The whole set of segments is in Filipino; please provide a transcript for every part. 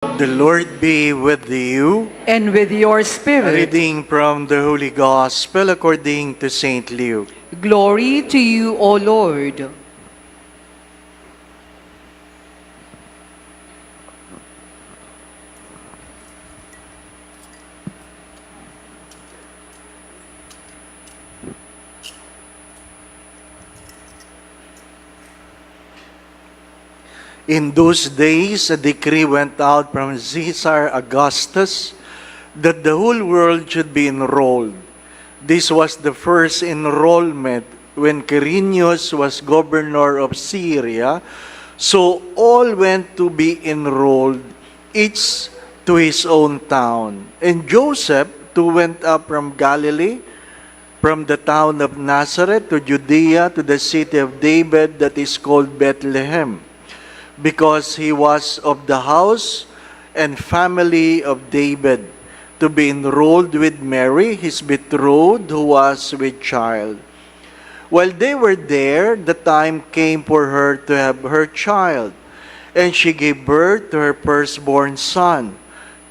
The Lord be with you. And with your A spirit. reading from the Holy Gospel according to St. Luke. Glory to you, O Lord. In those days, a decree went out from Caesar Augustus that the whole world should be enrolled. This was the first enrollment when Quirinius was governor of Syria. So all went to be enrolled, each to his own town. And Joseph, too, went up from Galilee, from the town of Nazareth to Judea, to the city of David that is called Bethlehem, because he was of the house and family of David, to be enrolled with Mary, his betrothed, who was with child. While they were there, the time came for her to have her child, and she gave birth to her firstborn son.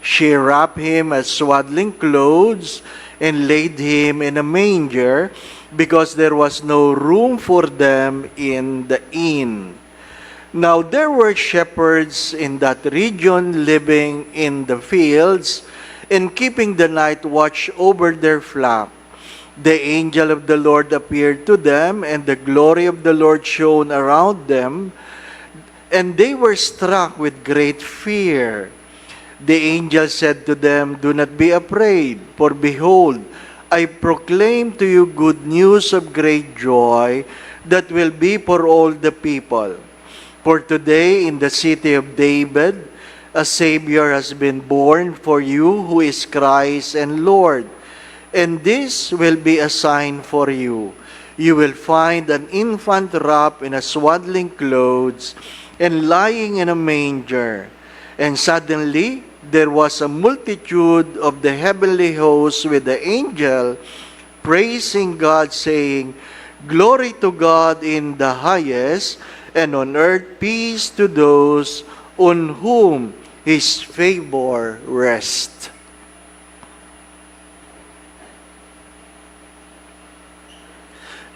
She wrapped him in swaddling clothes and laid him in a manger, because there was no room for them in the inn. Now there were shepherds in that region living in the fields and keeping the night watch over their flock. The angel of the Lord appeared to them, and the glory of the Lord shone around them, and they were struck with great fear. The angel said to them, "Do not be afraid, for behold, I proclaim to you good news of great joy that will be for all the people. For today in the city of David, a Savior has been born for you, who is Christ and Lord. And this will be a sign for you. You will find an infant wrapped in a swaddling clothes and lying in a manger." And suddenly there was a multitude of the heavenly hosts with the angel, praising God, saying, "Glory to God in the highest, and on earth peace to those on whom His favor rests."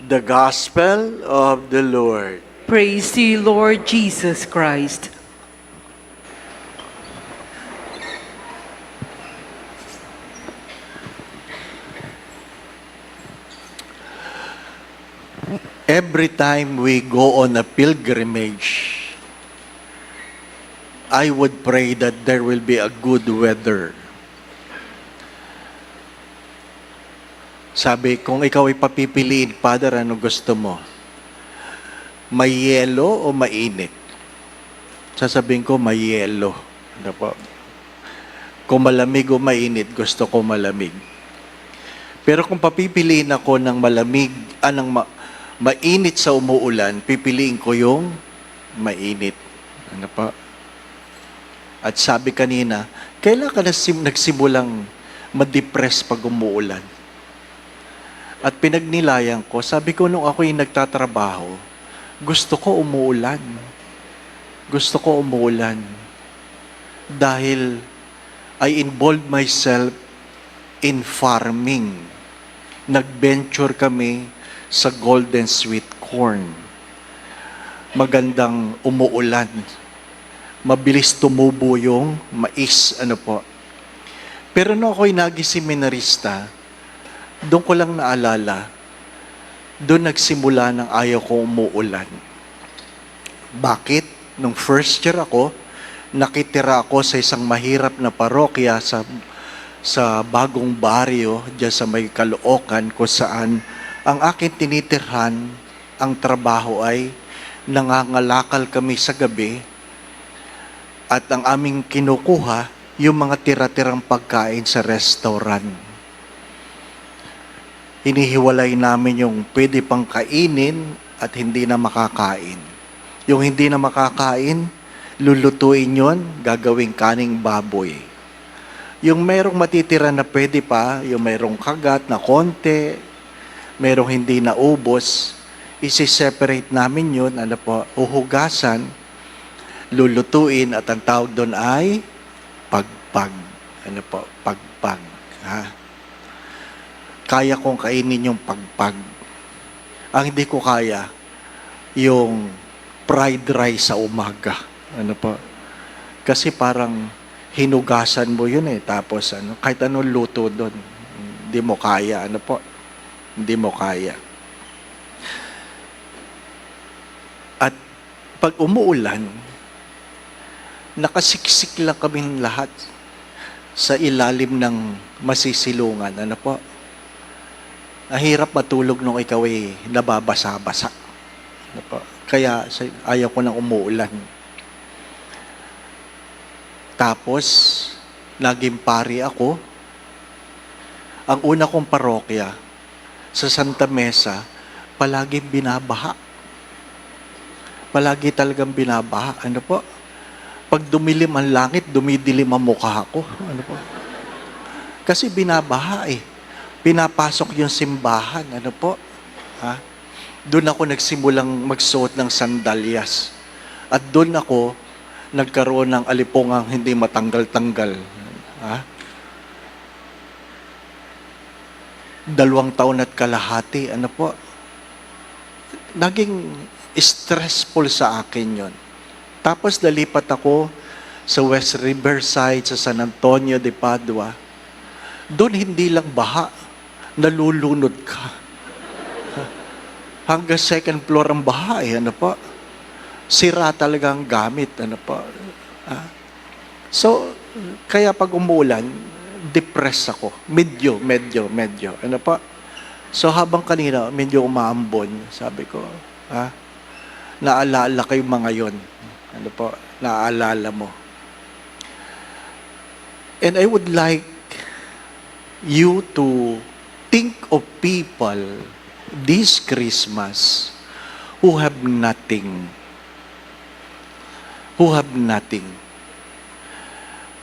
The Gospel of the Lord. Praise to you, Lord Jesus Christ. Every time we go on a pilgrimage, I would pray that there will be a good weather. Sabi, kung ikaw ay papipiliin, Father, ano gusto mo? May yelo o mainit? Sasabihin ko, may yelo. Ano po? Kung malamig o mainit, gusto ko malamig. Pero kung papipiliin ako ng malamig, mainit sa umuulan, pipiliin ko yung mainit. Ano pa? At sabi kanina, kailan ka nagsimulang ma-depress pag umuulan? At pinagnilayan ko, sabi ko nung ako'y nagtatrabaho, gusto ko umuulan. Gusto ko umuulan. Dahil I involved myself in farming. Nag-venture kami sa golden sweet corn. Magandang umuulan. Mabilis tumubo yung mais, ano po. Pero nung ako'y naging seminarista, doon ko lang naalala, doon nagsimula ng ayaw ko umuulan. Bakit? Nung first year ako, nakitira ako sa isang mahirap na parokya sa bagong baryo, dyan sa may Caloocan, kung saan ang aking tinitirhan, ang trabaho ay nangangalakal kami sa gabi at ang aming kinukuha, yung mga tira-tirang pagkain sa restaurant. Hinihiwalay namin yung pwede pang kainin at hindi na makakain. Yung hindi na makakain, lulutuin yon, gagawing kaning baboy. Yung merong matitira na pwede pa, yung merong kagat na konti, merong hindi naubos, isi-separate namin yun, uhugasan, lulutuin, at ang tawag doon ay pagpag. Ano po? Pagpag. Ha? Kaya kong kainin yung pagpag. Ang hindi ko kaya, yung fried rice sa umaga. Ano po? Kasi parang hinugasan mo yun tapos kahit anong luto doon, hindi mo kaya. Ano po? Hindi mo kaya. At pag umuulan, nakasiksik lang kaming lahat sa ilalim ng masisilungan. Ano po? Ang hirap matulog nung ikaw ay nababasa-basa. Ano po? Kaya ayaw ko nang umuulan. Tapos, naging pari ako. Ang una kong parokya sa Santa Mesa, palaging binabaha. Palagi talagang binabaha. Ano po? Pag dumilim ang langit, dumidilim ang mukha ko. Ano po? Kasi binabaha Pinapasok yung simbahan. Ano po? Ha? Doon ako nagsimulang magsuot ng sandalyas. At doon ako nagkaroon ng alipungang hindi matanggal-tanggal. Ha? 2 taon at kalahati. Ano po? Naging stressful sa akin yon. Tapos nalipat ako sa West Riverside, sa San Antonio de Padua. Doon hindi lang baha, nalulunod ka. Hanggang second floor ang baha ano po. Sira talaga ang gamit, ano po. So, kaya pag umulan, depressed ako. Medyo. Ano po? So, habang kanina, medyo umaambon, sabi ko, naalala ko yung mga yon. Ano po? Naalala mo. And I would like you to think of people this Christmas who have nothing. Who have nothing.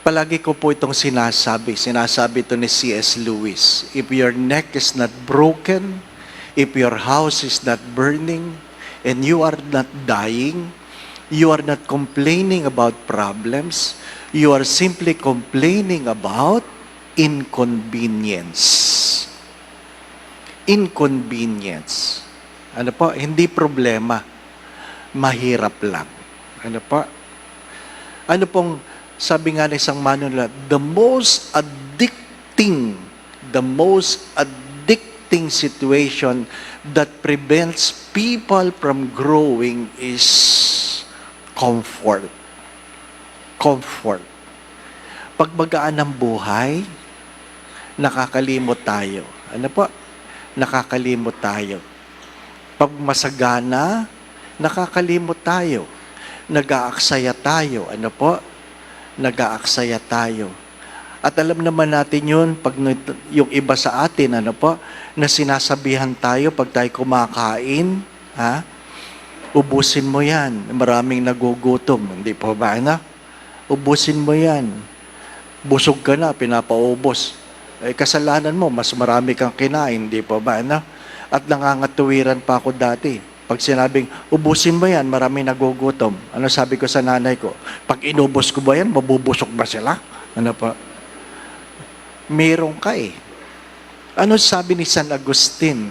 Palagi ko po itong sinasabi ito ni C.S. Lewis. If your neck is not broken, if your house is not burning, and you are not dying, you are not complaining about problems, you are simply complaining about inconvenience. Inconvenience. Ano po? Hindi problema. Mahirap lang. Ano po? Ano pong sabi nga ng isang manual, the most addicting situation that prevents people from growing is comfort. Comfort. Pag magaan ang buhay, nakakalimot tayo. Ano po? Nakakalimot tayo. Pag masagana, nakakalimot tayo. Nag-aaksaya tayo. Ano po? Nag-aaksaya tayo. At alam naman natin yun, pag yung iba sa atin, ano po, na sinasabihan tayo pag tayo kumakain, ubusin mo yan. Maraming nagugutom. Hindi po ba, ubusin mo yan. Busog ka na, pinapaubos. Kasalanan mo, mas marami kang kinain, di po ba, At nangangatuwiran pa ako dati. Pag sinabing, ubusin mo yan, marami nagugutom. Ano sabi ko sa nanay ko? Pag inubos ko ba yan, mabubusok ba sila? Ano pa? Meron ka Ano sabi ni San Agustin?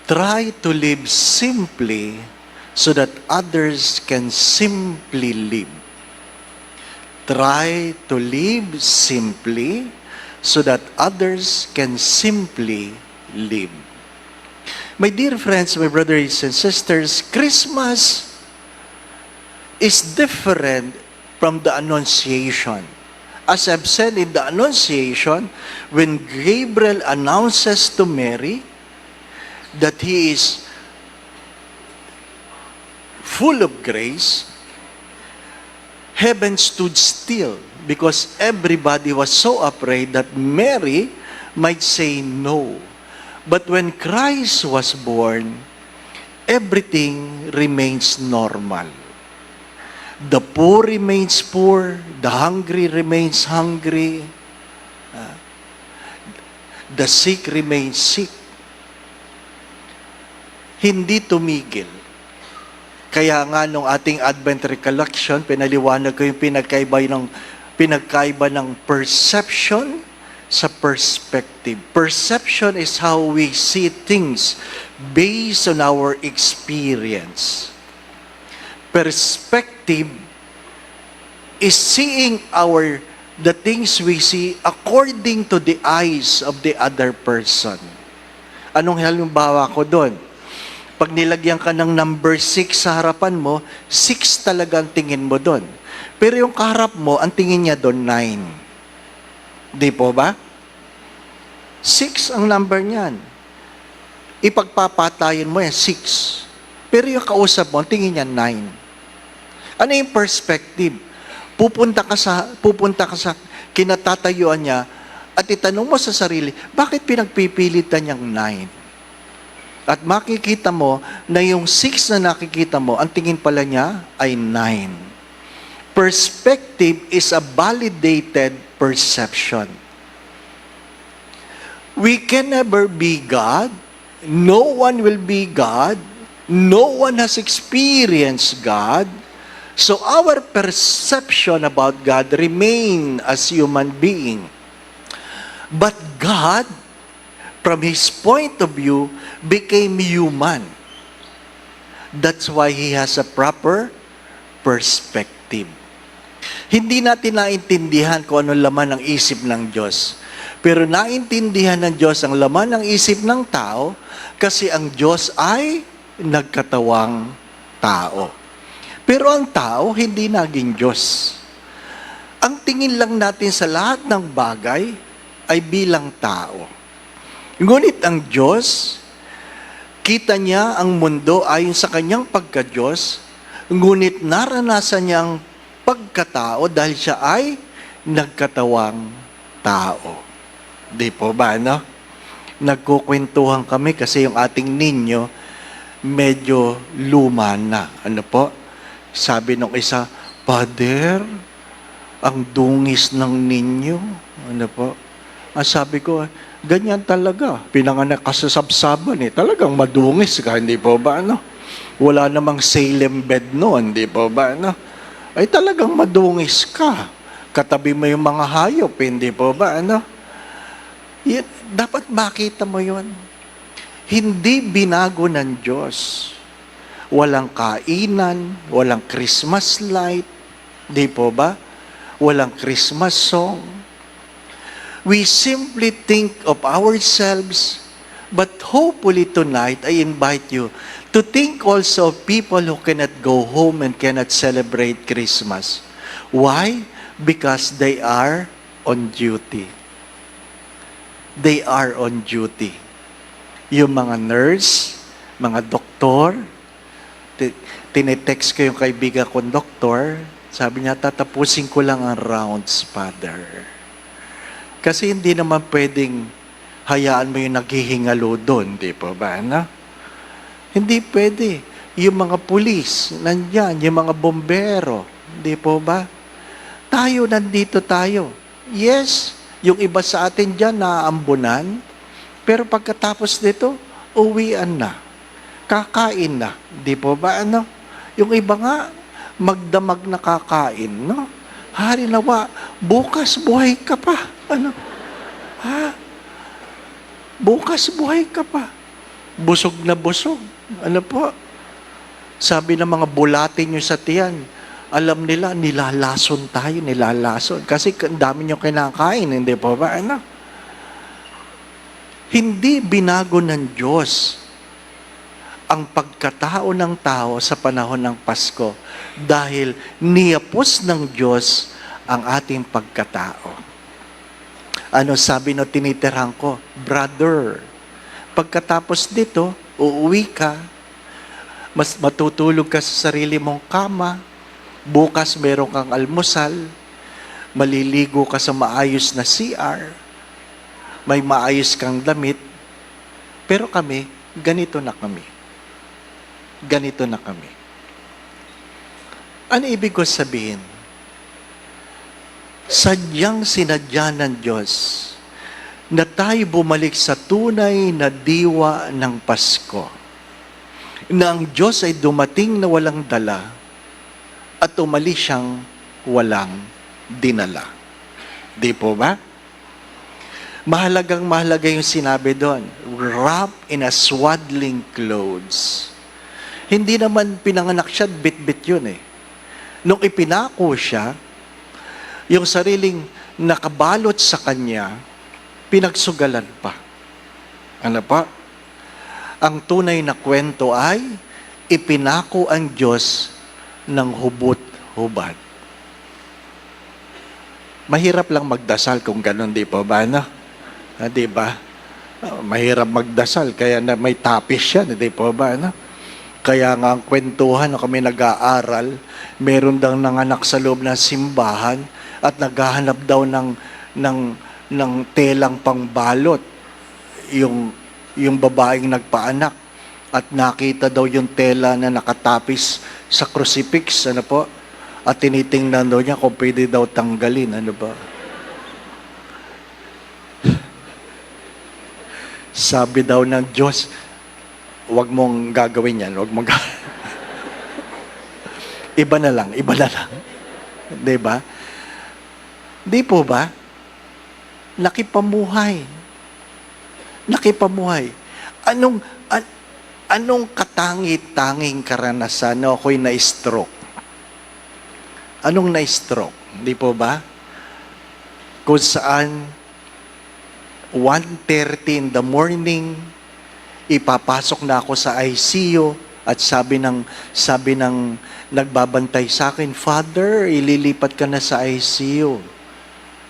Try to live simply so that others can simply live. Try to live simply so that others can simply live. My dear friends, my brothers and sisters, Christmas is different from the Annunciation. As I've said in the Annunciation, when Gabriel announces to Mary that he is full of grace, heaven stood still because everybody was so afraid that Mary might say no. But when Christ was born, everything remains normal. The poor remains poor, the hungry remains hungry, the sick remains sick. Hindi tumigil. Kaya nga nung ating Advent Recollection, pinaliwanag ko yung pinagkaiba ng pinagkaiba ng perception sa perspective. Perception is how we see things based on our experience. Perspective is seeing the things we see according to the eyes of the other person. Anong halimbawa ko doon? Pag nilagyan ka ng number 6 sa harapan mo, 6 talaga ang tingin mo doon. Pero yung kaharap mo, ang tingin niya doon 9. Di po ba? 6 ang number niyan. Ipagpapatayin mo yan, 6. Pero yung kausap mo, tingin niya 9. Ano yung perspective? Pupunta ka sa kinatatayuan niya at itanong mo sa sarili, bakit pinagpipilitan niyang 9? At makikita mo na yung 6 na nakikita mo, ang tingin pala niya ay 9. Perspective is a validated perception. We can never be God. No one will be God. No one has experienced God. So our perception about God remain as human being. But God, from His point of view, became human. That's why He has a proper perspective. Hindi natin naintindihan kung ano laman ng isip ng Diyos. Pero naintindihan ng Diyos ang laman ng isip ng tao kasi ang Diyos ay nagkatawang tao. Pero ang tao hindi naging Diyos. Ang tingin lang natin sa lahat ng bagay ay bilang tao. Ngunit ang Diyos, kita niya ang mundo ayon sa kanyang pagka-Diyos, ngunit naranasan niyang pagkatao dahil siya ay nagkatawang tao. Di po ba, no? Nagkukwentuhan kami kasi yung ating ninyo medyo luma na. Ano po? Sabi nung isa, Father, ang dungis ng ninyo. Ano po? Sabi ko, ganyan talaga. Pinanganak ka sa sabsaban eh. Talagang madungis ka, hindi po ba, no? Wala namang Salem bed noon, hindi po ba, no? Ay talagang madungis ka. Katabi mo yung mga hayop, hindi po ba, ano? Dapat makita mo yon. Hindi binago ng Diyos. Walang kainan, walang Christmas light, di po ba? Walang Christmas song. We simply think of ourselves, but hopefully tonight, I invite you to think also of people who cannot go home and cannot celebrate Christmas. Why? Because they are on duty. They are on duty. Yung mga nurse, mga doktor, tinetext ko yung kaibigan kong doktor, sabi niya, tatapusin ko lang ang rounds, Father. Kasi hindi naman pwedeng hayaan mo yung naghihingalo doon, di po ba? No? Hindi pwede. Yung mga pulis, nandyan, yung mga bombero, di po ba? Tayo, nandito tayo. Yes, yung iba sa atin dyan naaambunan, pero pagkatapos nito, uwian na. Kakain na. Di po ba, ano? Yung iba nga, magdamag na kakain, no? Hari nawa, bukas buhay ka pa. Ano? Ha? Bukas buhay ka pa. Busog na busog. Ano po? Sabi ng mga bulatin nyo sa tiyan, alam nila, nilalason tayo, nilalason. Kasi ang dami nyo kinakain, hindi po ba? Ano? Hindi binago ng Diyos ang pagkatao ng tao sa panahon ng Pasko dahil niyapos ng Diyos ang ating pagkatao. Ano sabi no tinitirhan ko? Brother, pagkatapos dito, uuwi ka, mas matutulog ka sa sarili mong kama, bukas meron kang almusal, maliligo ka sa maayos na CR, may maayos kang damit, pero kami, ganito na kami. Ganito na kami. Ano ibig ko sabihin? Sadyang sinadya ng Diyos na tayo bumalik sa tunay na diwa ng Pasko. Na ang Diyos ay dumating na walang dala at umalis siyang walang dinala. Di po ba? Mahalaga yung sinabi doon. Wrapped in a swaddling clothes. Hindi naman pinanganak siya, bit-bit yun eh. Nung ipinako siya, yung sariling nakabalot sa kanya, pinagsugalan pa. Ano pa? Ang tunay na kwento ay, ipinako ang Diyos ng hubot-hubad. Mahirap lang magdasal kung ganun, di po ba? No? Di ba? Mahirap magdasal, kaya na may tapis yan, di po ba? No? Kaya nga ang kwentuhan, no, kami nag-aaral, meron daw nanganak sa loob ng simbahan at naghahanap daw ng telang pangbalot yung babaeng nagpaanak at nakita daw yung tela na nakatapis sa crucifix, ano po? At tinitingnan daw niya kung pwede daw tanggalin, ano ba? Sabi daw ng Diyos, huwag mong gagawin yan, huwag mong iba na lang. Di ba? Di po ba? Nakipamuhay. Anong katangi-tanging karanasan na ako'y na-stroke? Anong na-stroke? Di po ba? Kung saan 1:30 in the morning, ipapasok na ako sa ICU at sabi ng nagbabantay sa akin, Father, ililipat ka na sa ICU.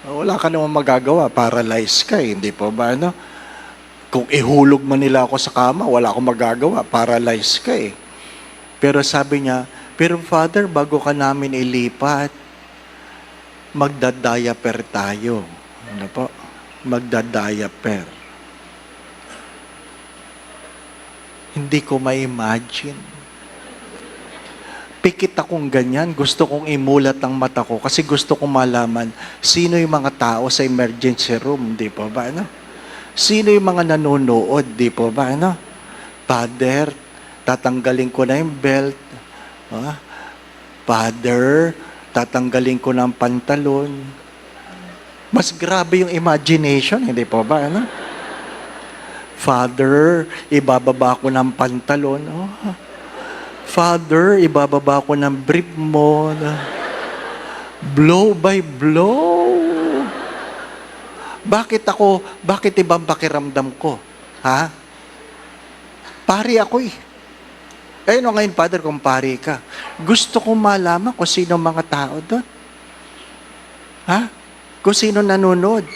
Wala ka naman magagawa, paralyzed ka, hindi po ba? No? Kung ihulog man nila ako sa kama, wala akong magagawa, paralyzed ka eh. Pero sabi niya, pero Father, bago ka namin ilipat, magdadiaper tayo. Ano po? Magdadiaper. Hindi ko ma-imagine. Pikit akong ganyan. Gusto kong imulat ang mata ko kasi gusto kong malaman sino yung mga tao sa emergency room. Di po ba? Ano? Sino yung mga nanonood? Di po ba? Ano? Father, tatanggalin ko na yung belt. Father, tatanggalin ko na ang pantalon. Mas grabe yung imagination. Hindi po ba? Ano? Father, ibababa ko ng pantalon. Father, ibababa ko ng brief mo. Blow by blow. Bakit ibang pakiramdam ko? Ha? Pari ako eh. Ayun ngayon, Father, kung pari ka. Gusto kong malaman kung sino mga tao doon. Ha? Kung sino nanonood.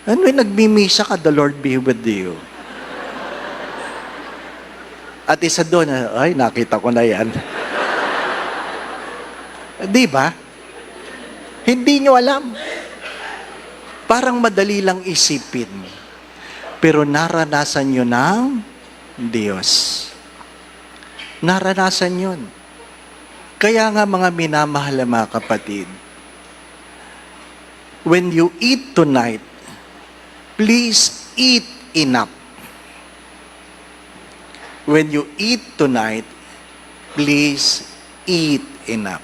Ano yung nagmimisa ka, the Lord be with you. At isa doon, ay, nakita ko na yan. Di ba? Hindi nyo alam. Parang madali lang isipin. Pero naranasan nyo ng Diyos. Naranasan yun. Kaya nga mga minamahal na mga kapatid, when you eat tonight, please eat enough. When you eat tonight, please eat enough.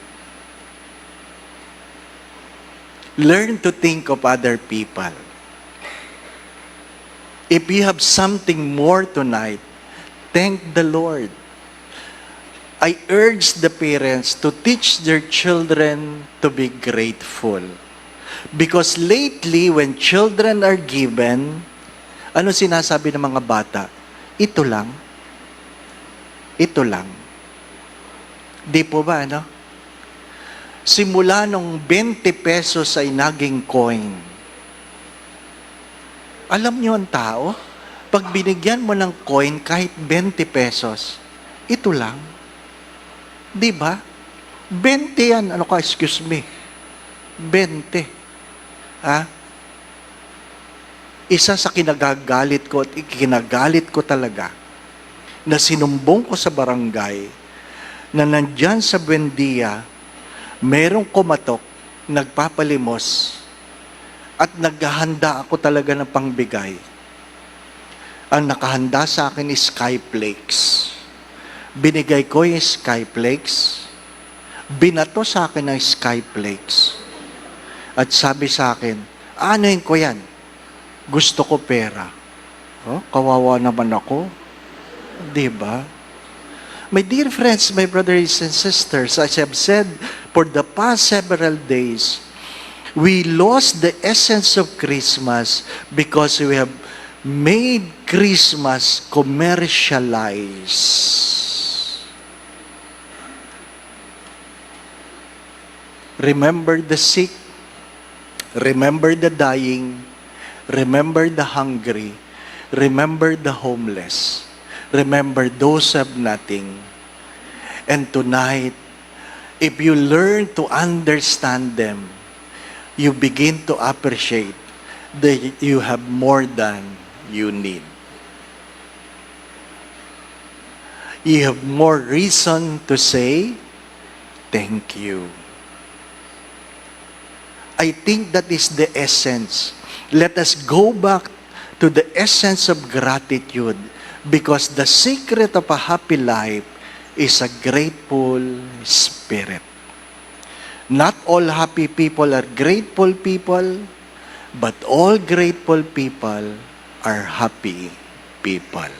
Learn to think of other people. If you have something more tonight, thank the Lord. I urge the parents to teach their children to be grateful. Because lately, when children are given, ano sinasabi ng mga bata? Ito lang. Ito lang. Di po ba, ano? Simula nung 20 pesos ay naging coin. Alam niyo ang tao, pag binigyan mo ng coin kahit 20 pesos, ito lang. Di ba? 20 yan. Ano ka, excuse me. 20. Ha? Isa sa kinagagalit ko at ikinagalit ko talaga na sinumbong ko sa barangay na nandyan sa Buendia, merong kumatok, nagpapalimos, at naghahanda ako talaga ng pangbigay. Ang nakahanda sa akin is Skyflakes. Binigay ko yung Skyflakes. Binato sa akin ng Skyflakes. At sabi sa akin, anoin ko yan? Gusto ko pera. Oh, kawawa naman ako. Di ba? My dear friends, my brothers and sisters, as I've said for the past several days, we lost the essence of Christmas because we have made Christmas commercialized. Remember the sick, remember the dying, remember the hungry, remember the homeless, remember those who have nothing. And tonight, if you learn to understand them, you begin to appreciate that you have more than you need. You have more reason to say, thank you. I think that is the essence. Let us go back to the essence of gratitude because the secret of a happy life is a grateful spirit. Not all happy people are grateful people, but all grateful people are happy people.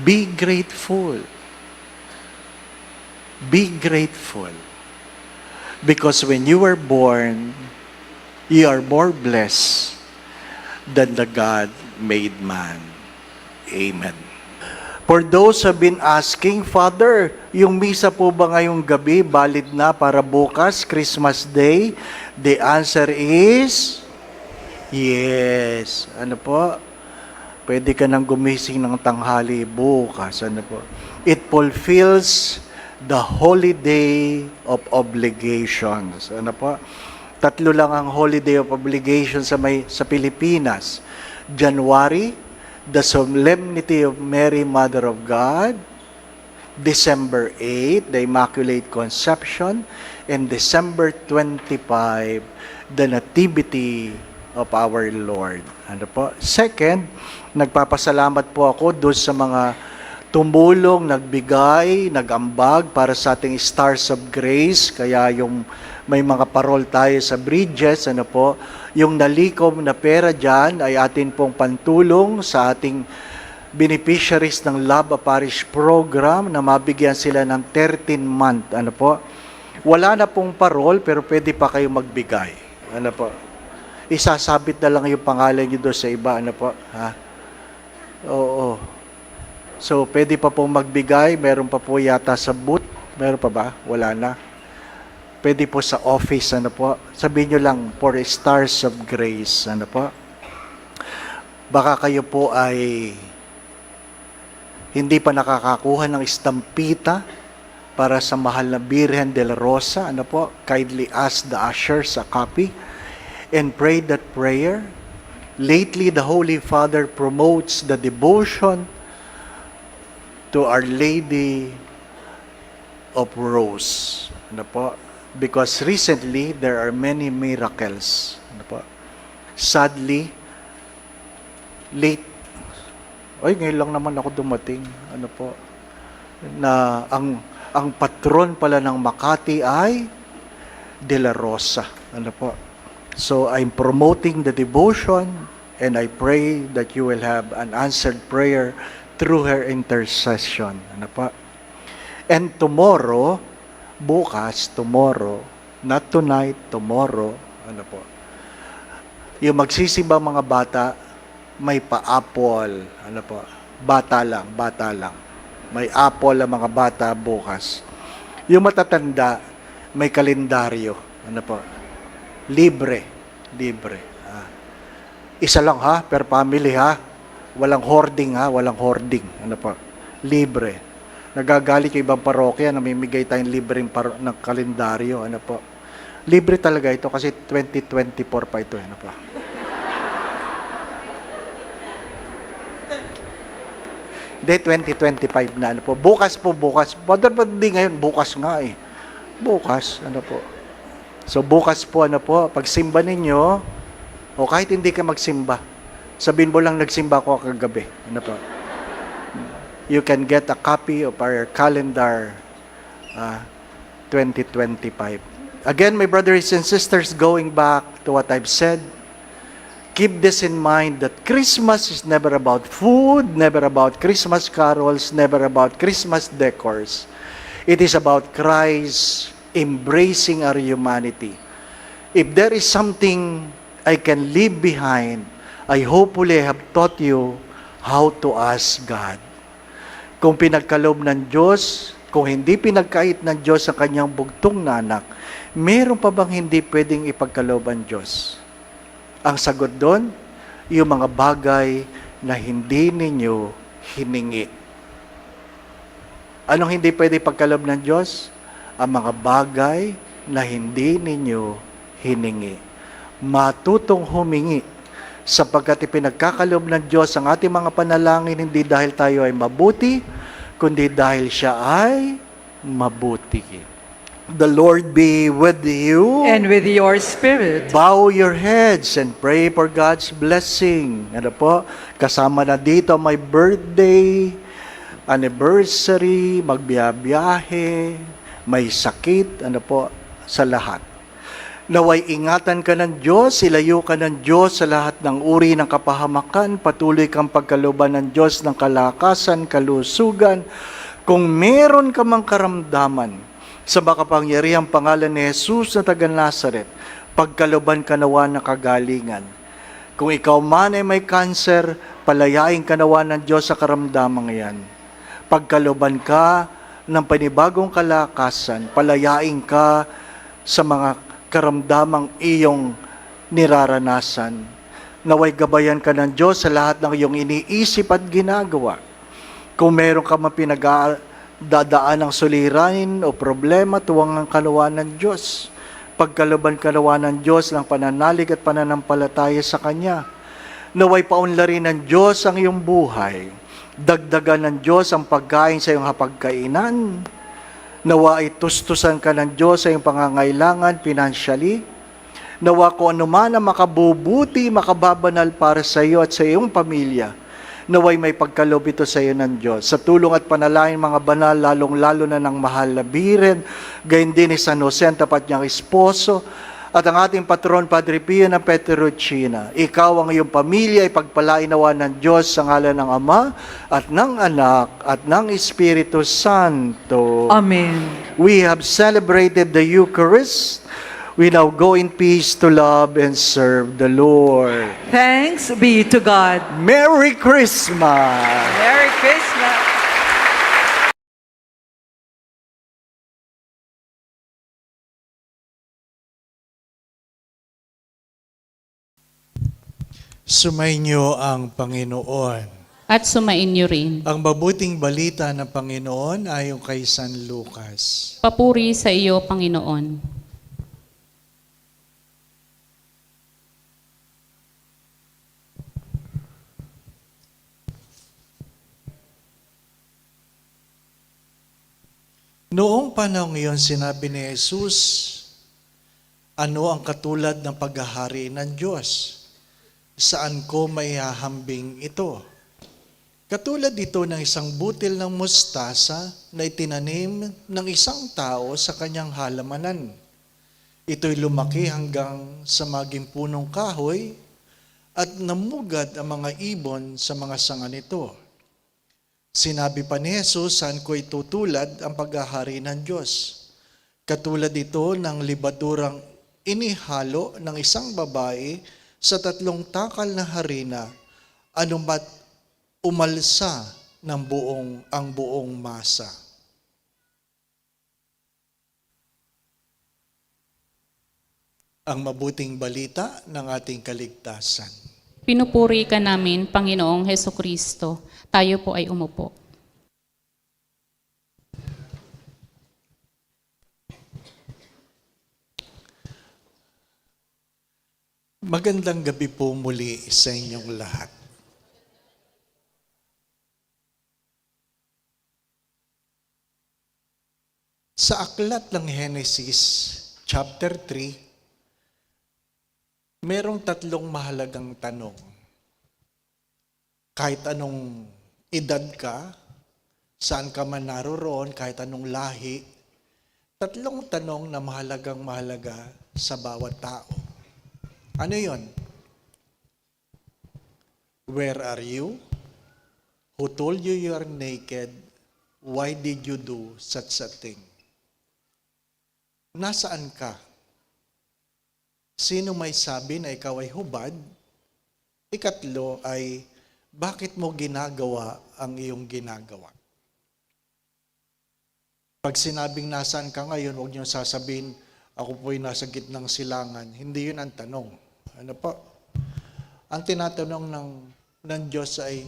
Be grateful. Be grateful. Because when you were born, you are more blessed than the God made man. Amen. For those who have been asking, Father, yung misa po ba ngayong gabi valid na para bukas, Christmas Day? The answer is, yes. Ano po? Pwede ka nang gumising ng tanghali bukas. Ano po? It fulfills the holiday of obligations. Ano po? 3 lang ang holiday of obligations sa Pilipinas. January, the Solemnity of Mary, Mother of God. December 8, the Immaculate Conception. And December 25, the Nativity of our Lord. Ano po? Second, nagpapasalamat po ako doon sa mga tumulong, nagbigay, nagambag para sa ating Stars of Grace. Kaya yung may mga parol tayo sa bridges, ano po, yung nalikom na pera dyan ay atin pong pantulong sa ating beneficiaries ng Love a Parish Program na mabigyan sila ng 13-month. Ano po? Wala na pong parol pero pwede pa kayo magbigay. Ano po? Isasabit na lang yung pangalan nyo doon sa iba. Ano po? Ha? Oo. So, pwede pa pong magbigay. Meron pa po yata sa booth. Meron pa ba? Wala na. Pwede po sa office. Ano po? Sabihin nyo lang, for Stars of Grace. Ano po? Baka kayo po ay hindi pa nakakakuha ng estampita para sa mahal na Birhen de la Rosa. Ano po? Kindly ask the ushers a copy and pray that prayer. Lately, the Holy Father promotes the devotion to Our Lady of Rose. Ano po? Because recently, there are many miracles. Ano po? Sadly, ngayon lang naman ako dumating. Ano po? Na ang patron pala ng Makati ay De La Rosa. Ano po? So, I'm promoting the devotion and I pray that you will have an answered prayer through her intercession. Ano po? And tomorrow, bukas, tomorrow, not tonight, tomorrow, ano po? Yung magsisimba mga bata, may pa-apple. Ano po? Bata lang. May apple ang mga bata bukas. Yung matatanda, may kalendaryo. Ano po? Libre. Isa lang ha, per family ha. Walang hoarding ha, walang hoarding. Ano po? Libre. Nagagalit yung ibang parokya, namimigay tayong libreng ng kalendaryo. Ano po? Libre talaga ito kasi 2024 pa ito. Ano po? Hindi, 2025 na. Ano po? Bukas. Padar pa di ngayon, bukas nga eh. Bukas, ano po? So bukas po, ano po, pagsimba ninyo, o kahit hindi ka magsimba, sabihin mo lang nagsimba ko kagabi. Ano po? You can get a copy of our calendar 2025. Again, my brothers and sisters, going back to what I've said, keep this in mind that Christmas is never about food, never about Christmas carols, never about Christmas decors. It is about Christ embracing our humanity. If there is something I can leave behind, I hopefully have taught you how to ask God. Kung pinagkaloob ng Diyos, kung hindi pinagkait ng Diyos ang kanyang bugtong na anak, meron pa bang hindi pwedeng ipagkaloob ang Diyos? Ang sagot doon, yung mga bagay na hindi ninyo hiningi. Anong hindi pwede ipagkaloob ng Diyos? Ang mga bagay na hindi ninyo hiningi. Matutong humingi sapagkat ipinagkakaloob ng Diyos ang ating mga panalangin hindi dahil tayo ay mabuti, kundi dahil siya ay mabuti. The Lord be with you. And with your spirit. Bow your heads and pray for God's blessing. Ano po? Kasama na dito may birthday, anniversary, magbiyahe, may sakit, ano po, sa lahat. Naway ingatan ka ng Diyos, ilayo ka ng Diyos sa lahat ng uri ng kapahamakan, patuloy kang pagkalooban ng Diyos ng kalakasan, kalusugan. Kung meron ka mang karamdaman sa makapangyarihang pangalan ni Jesus na taga Nazaret, pagkalooban ka nawa ng kagalingan. Kung ikaw man ay may cancer, palayain ka nawa ng Diyos sa karamdamang yan. Pagkalooban ka ng panibagong kalakasan, palayain ka sa mga karamdamang iyong niraranasan. Naway gabayan ka ng Diyos sa lahat ng iyong iniisip at ginagawa. Kung meron ka dadaan ng suliranin o problema, tuwang ang kanawa ng Diyos. Pagkalooban kanawa ng Diyos ng pananalig at pananampalataya sa Kanya. Naway paunlarin ng Diyos ang iyong buhay. Dagdagan ng Diyos ang pagkain sa iyong hapagkainan. Nawa ay tustusan ka ng Diyos sa iyong pangangailangan financially. Nawa kung ano man ang makabubuti, makababanal para sa iyo at sa iyong pamilya. Naway may pagkaloob ito sa iyo ng Diyos. Sa tulong at panalangin mga banal, lalong-lalo na ng mahal na Biren, gayon din ni San Jose, ang tapat niyang esposo, at ang ating patron, Padre Pio na Petrucina. Ikaw ang iyong pamilya, ipagpalain nawa ng Diyos sa ngalan ng Ama, at ng Anak, at ng Espiritu Santo. Amen. We have celebrated the Eucharist. We now go in peace to love and serve the Lord. Thanks be to God. Merry Christmas! Merry Christmas. Sumainyo ang Panginoon. At sumain niyo rin. Ang mabuting balita ng Panginoon ayon kay San Lucas. Papuri sa iyo, Panginoon. Noong panahon iyon, sinabi ni Jesus, ano ang katulad ng paghahari ng Diyos? Saan ko maihahambing ito? Katulad ito ng isang butil ng mustasa na itinanim ng isang tao sa kanyang halamanan. Ito'y lumaki hanggang sa maging punong kahoy at namugad ang mga ibon sa mga sanga nito. Sinabi pa ni Jesus, saan ko itutulad ang paghahari ng Diyos? Katulad ito ng libadurang inihalo ng isang babae sa 3 takal na harina, anumat umalsa ng ang buong masa. Ang mabuting balita ng ating kaligtasan. Pinupuri ka namin, Panginoong Hesukristo. Tayo po ay umupo. Magandang gabi po muli sa inyong lahat. Sa aklat ng Genesis, chapter 3, merong 3 mahalagang tanong. Kahit anong edad ka, saan ka man naroroon, kahit anong lahi, 3 tatlong tanong na mahalagang mahalaga sa bawat tao. Ano yon? Where are you? Who told you you are naked? Why did you do such a thing? Nasaan ka? Sino may sabi na ikaw ay hubad? Ikatlo ay, bakit mo ginagawa ang iyong ginagawa? Pag sinabing nasaan ka ngayon, huwag niyo sasabihin, ako po'y nasa gitnang silangan. Hindi yun ang tanong. Ano po? Ang tinatanong ng Diyos ay,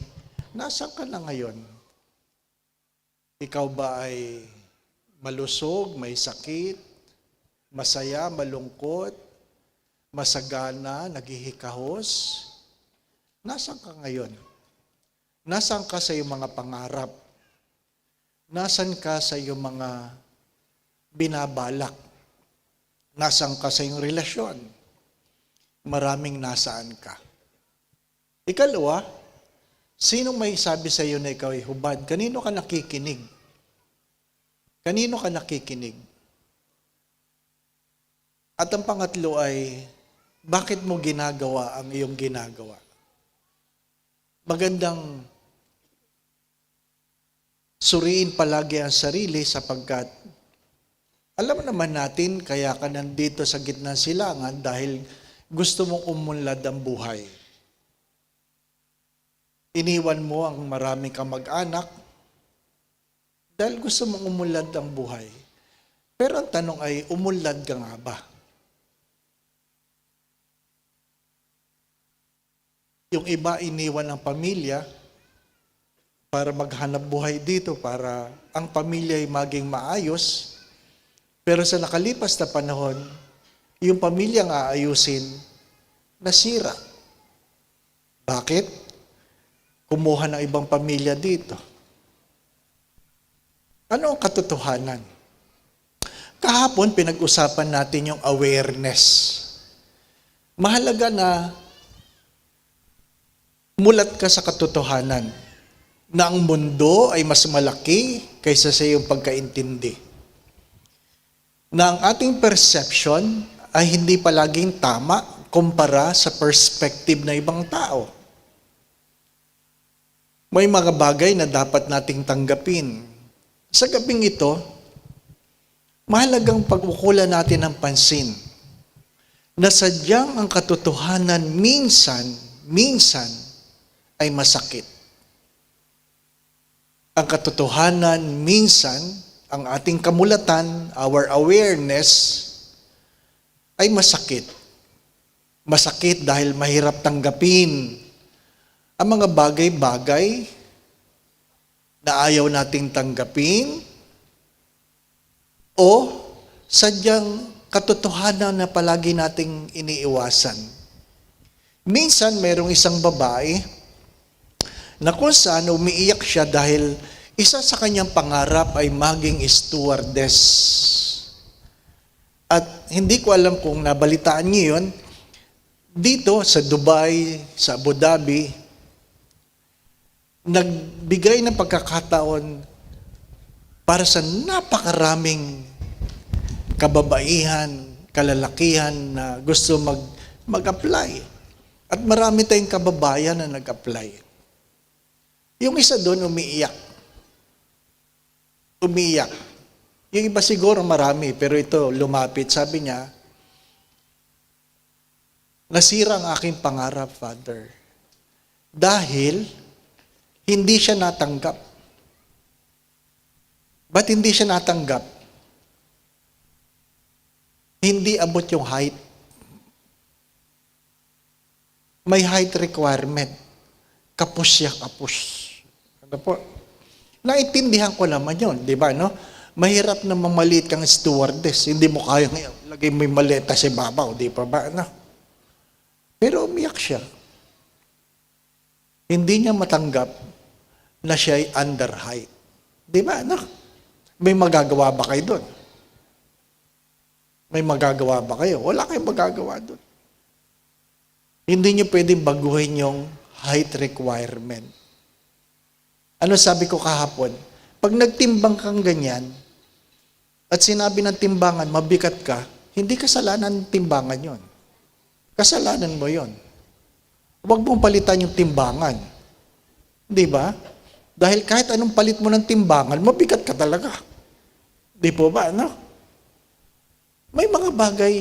nasaan ka na ngayon? Ikaw ba ay malusog, may sakit, masaya, malungkot, masagana, naghihikahos? Nasaan ka ngayon? Nasaan ka sa iyong mga pangarap? Nasaan ka sa iyong mga binabalak? Nasaan ka sa iyong relasyon? Maraming nasaan ka. Ikalawa, sinong may sabi sa iyo na ikaw ay hubad? Kanino ka nakikinig? Kanino ka nakikinig? At ang pangatlo ay, bakit mo ginagawa ang iyong ginagawa? Magandang suriin palagi ang sarili sapagkat alam naman natin kaya ka nandito sa gitna ng silangan dahil gusto mong umunlad ang buhay. Iniwan mo ang maraming kamag-anak dahil gusto mong umunlad ang buhay. Pero ang tanong ay, umunlad ka nga ba? Yung iba iniwan ng pamilya para maghanap buhay dito, para ang pamilya ay maging maayos. Pero sa nakalipas na panahon, yung pamilyang aayusin, nasira. Bakit? Kumuha ng ibang pamilya dito. Ano ang katotohanan? Kahapon, pinag-usapan natin yung awareness. Mahalaga na mulat ka sa katotohanan na ang mundo ay mas malaki kaysa sa iyong pagkaintindi. Na ang ating perception ay hindi palaging tama kumpara sa perspective ng ibang tao. May mga bagay na dapat nating tanggapin. Sa gabing ito, mahalagang pag-ukulan natin ng pansin na sadyang ang katotohanan minsan ay masakit. Ang katotohanan minsan, ang ating kamulatan, our awareness, ay masakit. Masakit dahil mahirap tanggapin ang mga bagay-bagay na ayaw nating tanggapin o sadyang katotohanan na palagi nating iniiwasan. Minsan, mayroong isang babae na kung saan umiiyak siya dahil isa sa kanyang pangarap ay maging stewardess. At hindi ko alam kung nabalitaan niyo yun, dito sa Dubai, sa Abu Dhabi, nagbigay ng pagkakataon para sa napakaraming kababaihan, kalalakihan na gusto mag-apply. At marami tayong kababayan na nag-apply. Yung isa doon umiiyak. Umiiyak. Yung iba siguro marami, pero ito lumapit. Sabi niya, nasira ang aking pangarap, Father. Dahil hindi siya natanggap. Ba't hindi siya natanggap? Hindi abot yung height. May height requirement. Kapos siya, kapos. Ano po? Naintindihan ko naman yun, di ba, no? Mahirap na mamaliit kang stewardess. Hindi mo kaya ngayon. Lagay mo yung maleta sa babaw, di pa ba, no? Pero umiyak siya. Hindi niya matanggap na siya ay under height. Di ba, no? May magagawa ba kayo doon? May magagawa ba kayo? Wala kayong magagawa doon. Hindi niyo pwedeng baguhin yung height requirement. Ano sabi ko kahapon? Pag nagtimbang kang ganyan, at sinabi ng timbangan, mabigat ka, hindi kasalanan ng timbangan yon. Kasalanan mo yon. Huwag mong palitan yung timbangan. Di ba? Dahil kahit anong palit mo ng timbangan, mabigat ka talaga. Di po ba, no? May mga bagay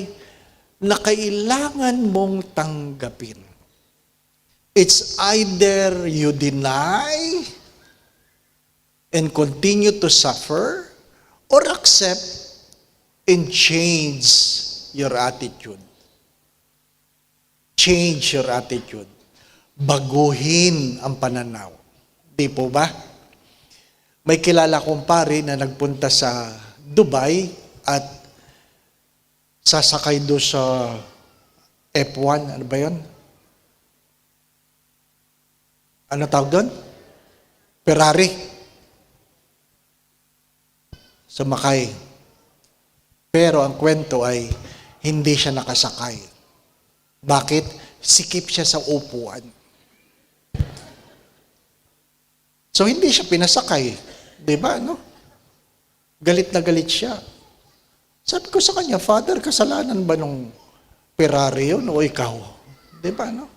na kailangan mong tanggapin. It's either you deny and continue to suffer or accept and change your attitude. Change your attitude. Baguhin ang pananaw. Di po ba? May kilala kong pare na nagpunta sa Dubai at sasakay doon sa F1. Ano ba yun? Ano tawag doon? Ferrari. Sumakay. Pero ang kwento ay hindi siya nakasakay. Bakit? Sikip siya sa upuan. So hindi siya pinasakay. Di ba, no? Galit na galit siya. Sabi ko sa kanya, Father, kasalanan ba nung Ferrari yun o ikaw? Di ba, no?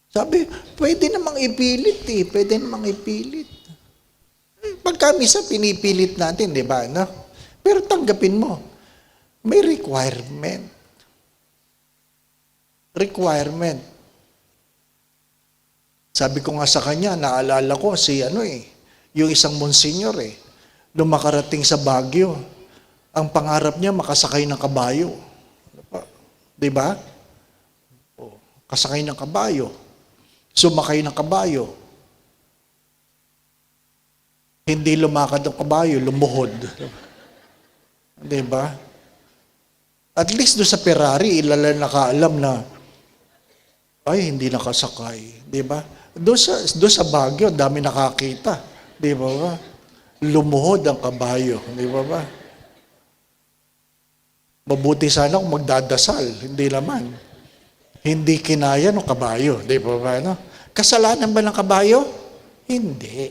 Sabi, pwede namang ipilit eh. Pwede namang ipilit. Pagka misa, pinipilit natin, di ba, no? Pero tanggapin mo, may requirement. Requirement. Sabi ko nga sa kanya, naalala ko si yung isang monsignor nung makarating sa Baguio, ang pangarap niya makasakay ng kabayo. Di ba? Kasakay ng kabayo. Sumakay ng kabayo. Hindi lumakad ang kabayo, lumuhod. Di ba? At least doon sa Ferrari, ilala nakaalam na ay, hindi nakasakay. Di ba? Doon sa Baguio, dami nakakita. Di ba ba? Lumuhod ang kabayo. Di ba ba? Mabuti sana kung magdadasal. Hindi naman. Hindi kinaya ng kabayo. Di ba ba? No? Kasalanan ba ng kabayo? Hindi.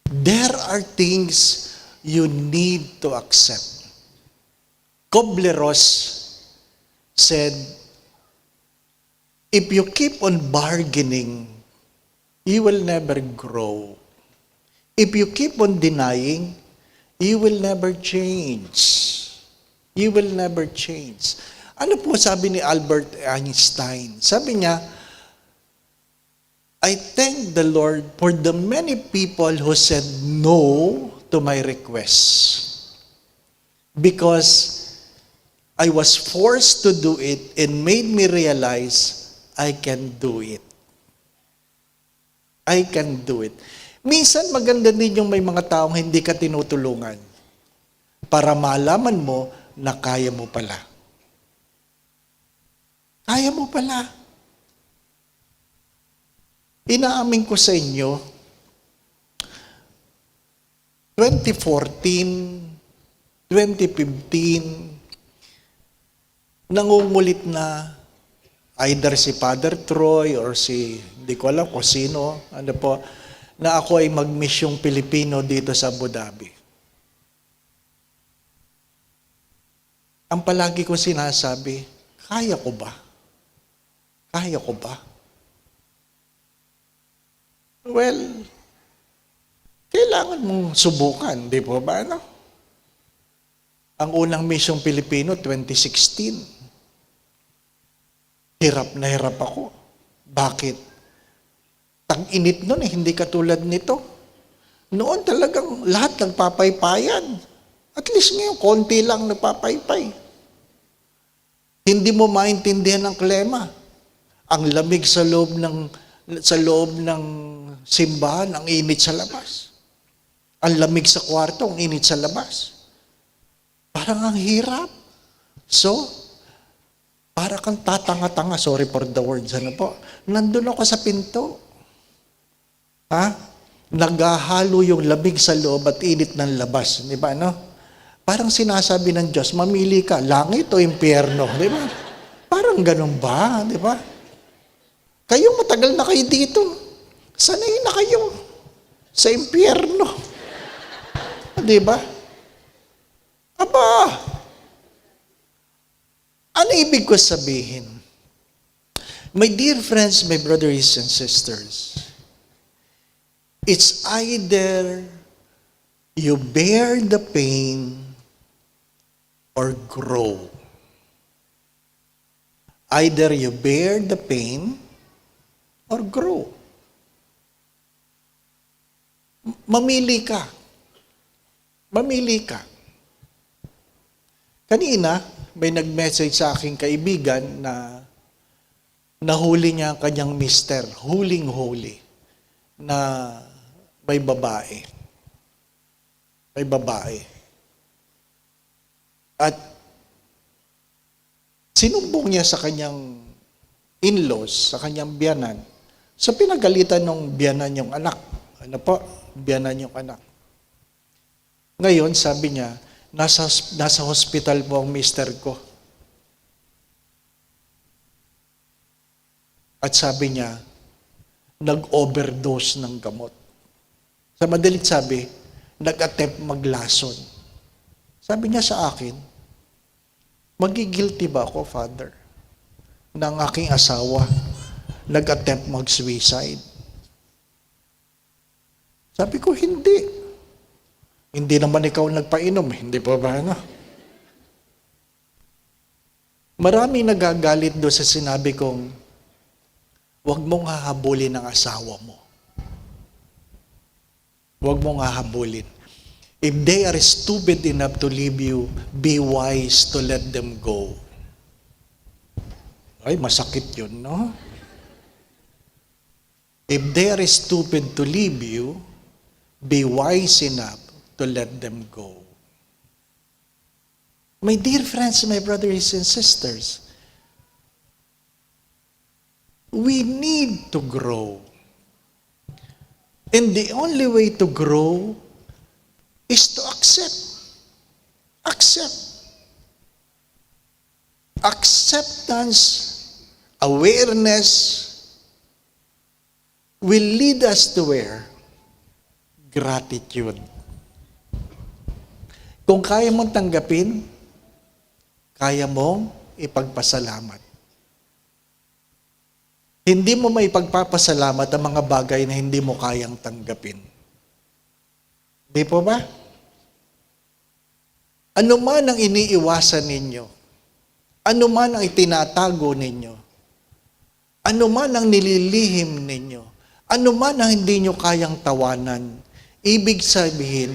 There are things you need to accept. Kubler-Ross said, if you keep on bargaining, you will never grow. If you keep on denying, you will never change. You will never change. Ano po sabi ni Albert Einstein? Sabi niya, I thank the Lord for the many people who said no to my requests. Because I was forced to do it and made me realize I can do it. I can do it. Minsan maganda din yung may mga taong hindi ka tinutulungan para malaman mo na kaya mo pala. Kaya mo pala. Inaamin ko sa inyo, 2014, 2015, nangungulit na either si Father Troy or si, hindi ko alam kung sino, na ako ay mag-misyong Pilipino dito sa Abu Dhabi. Ang palagi ko sinasabi, kaya ko ba? Kaya ko ba? Well, kailangan mong subukan, di po ba, no? Ang unang misyong Pilipino, 2016. Hirap na hirap ako. Bakit? Tag-init nun hindi katulad nito. Noon talagang lahat nagpapaypayan. At least ngayon, konti lang nagpapaypay. Hindi mo maintindihan ang klema. Ang lamig sa loob ng simbahan, ang init sa labas. Ang lamig sa kwarto, ang init sa labas. Parang ang hirap. So, para kang tatanga-tanga, sorry for the words, nandun ako sa pinto. Naghahalo yung lamig sa loob at init ng labas. Di ba, no? Parang sinasabi ng Diyos, mamili ka, langit o impyerno. Di ba? Parang ganun ba? Di ba? Kayo matagal na kayo dito. Sanay na kayo sa impyerno. Di ba? Aba, ano ibig ko sabihin? My dear friends, my brothers and sisters, it's either you bear the pain or grow. Either you bear the pain or grow. Mamili ka. Mamili ka. Kanina, may nag-message sa aking kaibigan na nahuli niya ang kanyang mister, huling-huli, na may babae. May babae. At sinumbong niya sa kanyang in-laws, sa kanyang biyanan, sa pinagalitan ng biyanan yung anak. Ano po? Biyanan yung anak. Ngayon, sabi niya, nasa hospital po ang mister ko. At sabi niya, nag-overdose ng gamot. Sa madalit sabi, nag-attempt maglason. Sabi niya sa akin, magigilty ba ako, Father, ng aking asawa nag-attempt mag-suicide? Sabi ko, hindi. Hindi naman ikaw nagpainom. Hindi pa ba, ano? Maraming nagagalit doon sa sinabi kong, huwag mong hahabulin ang asawa mo. Huwag mong hahabulin. If they are stupid enough to leave you, be wise to let them go. Ay, masakit yun, no? If they are stupid to leave you, be wise enough to let them go. My dear friends, my brothers and sisters, we need to grow. And the only way to grow is to accept. Accept. Acceptance, awareness will lead us to where? Gratitude. Kung kaya mong tanggapin, kaya mong ipagpasalamat. Hindi mo may pagpapasalamat ang mga bagay na hindi mo kayang tanggapin. Di po ba? Ano man ang iniiwasan ninyo, ano man ang itinatago ninyo, ano man ang nililihim ninyo, ano man ang hindi nyo kayang tawanan, ibig sabihin,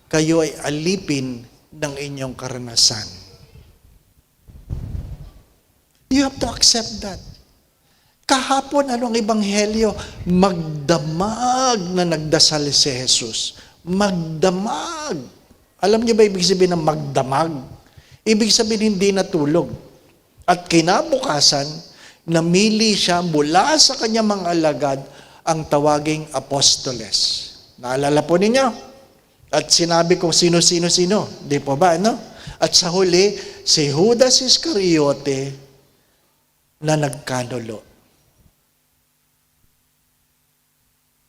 kayo ay alipin ng inyong karanasan. You have to accept that. Kahapon, anong ebanghelyo? Magdamag na nagdasal si Jesus. Magdamag. Alam niyo ba ibig sabihin ng magdamag? Ibig sabihin hindi natulog. At kinabukasan, namili siya mula sa kanyang mga alagad ang tawaging apostoles. Naalala po ninyo? At sinabi ko sino. Di po ba, no? At sa huli, si Judas Iscariote na nagkanulo.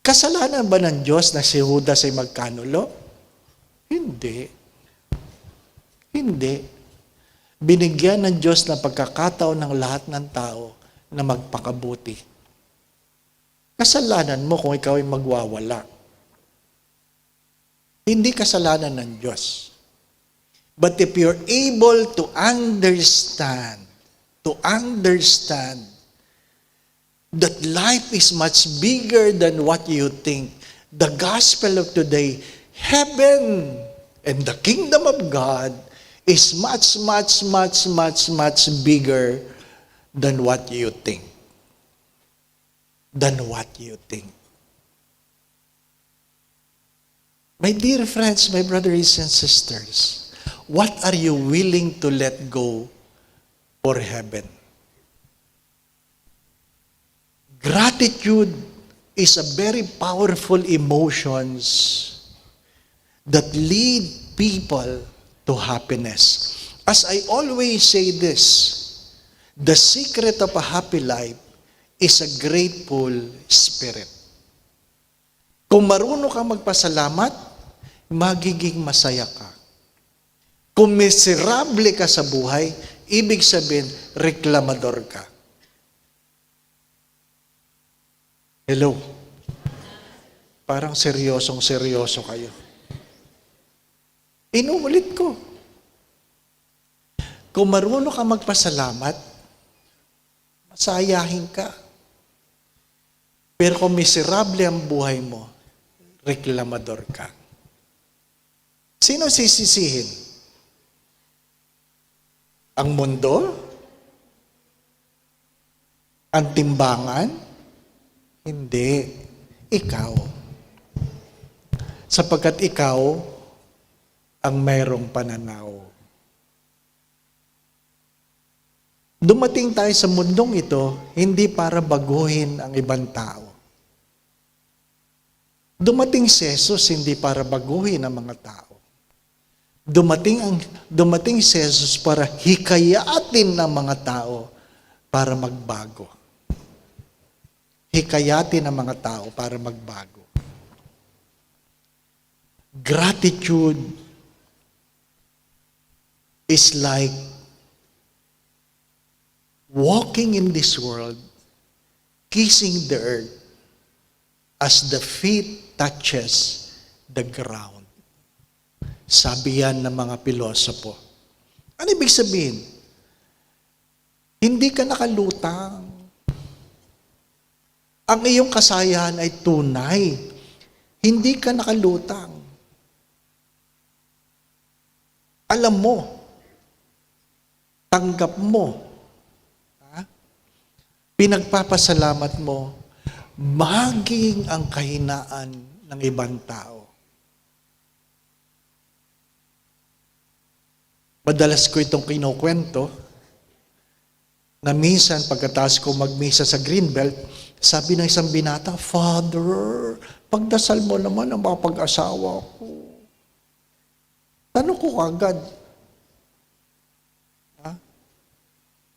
Kasalanan ba ng Diyos na si Judas ay magkanulo? Hindi. Hindi. Binigyan ng Diyos ng pagkakataon ng lahat ng tao na magpakabuti. Kasalanan mo kung ikaw ay magwawala. Hindi kasalanan ng Diyos. But if you're able to understand that life is much bigger than what you think, the gospel of today, heaven and the kingdom of God is much bigger than what you think. Than what you think. My dear friends, my brothers and sisters, what are you willing to let go for heaven? Gratitude is a very powerful emotions that lead people to happiness. As I always say this, the secret of a happy life is a grateful spirit. Kung marunong kang magpasalamat, magiging masaya ka. Kung miserable ka sa buhay, ibig sabihin, reklamador ka. Hello? Parang seryosong-seryoso kayo. Inuulit ko. Kung marunong ka magpasalamat, masayahin ka. Pero kung miserable ang buhay mo, reklamador ka. Sino sisisihin? Ang mundo? Ang timbangan? Hindi. Ikaw. Sapagkat ikaw ang mayroong pananaw. Dumating tayo sa mundong ito, hindi para baguhin ang ibang tao. Dumating si Jesus hindi para baguhin ang mga tao. Dumating si Jesus para hikayatin ang mga tao para magbago. Hikayatin ang mga tao para magbago. Gratitude is like walking in this world, kissing the earth as the feet touches the ground. Sabi yan ng mga pilosopo. Ano ibig sabihin? Hindi ka nakalutang. Ang iyong kasayahan ay tunay. Hindi ka nakalutang. Alam mo, tanggap mo, pinagpapasalamat mo, maging ang kahinaan ng ibang tao. Madalas ko itong kinukwento na minsan pagkatapos ko magmisa sa Greenbelt, sabi ng isang binata, Father, pagdasal mo naman ang mga pag-asawa ko. Tanong ko agad,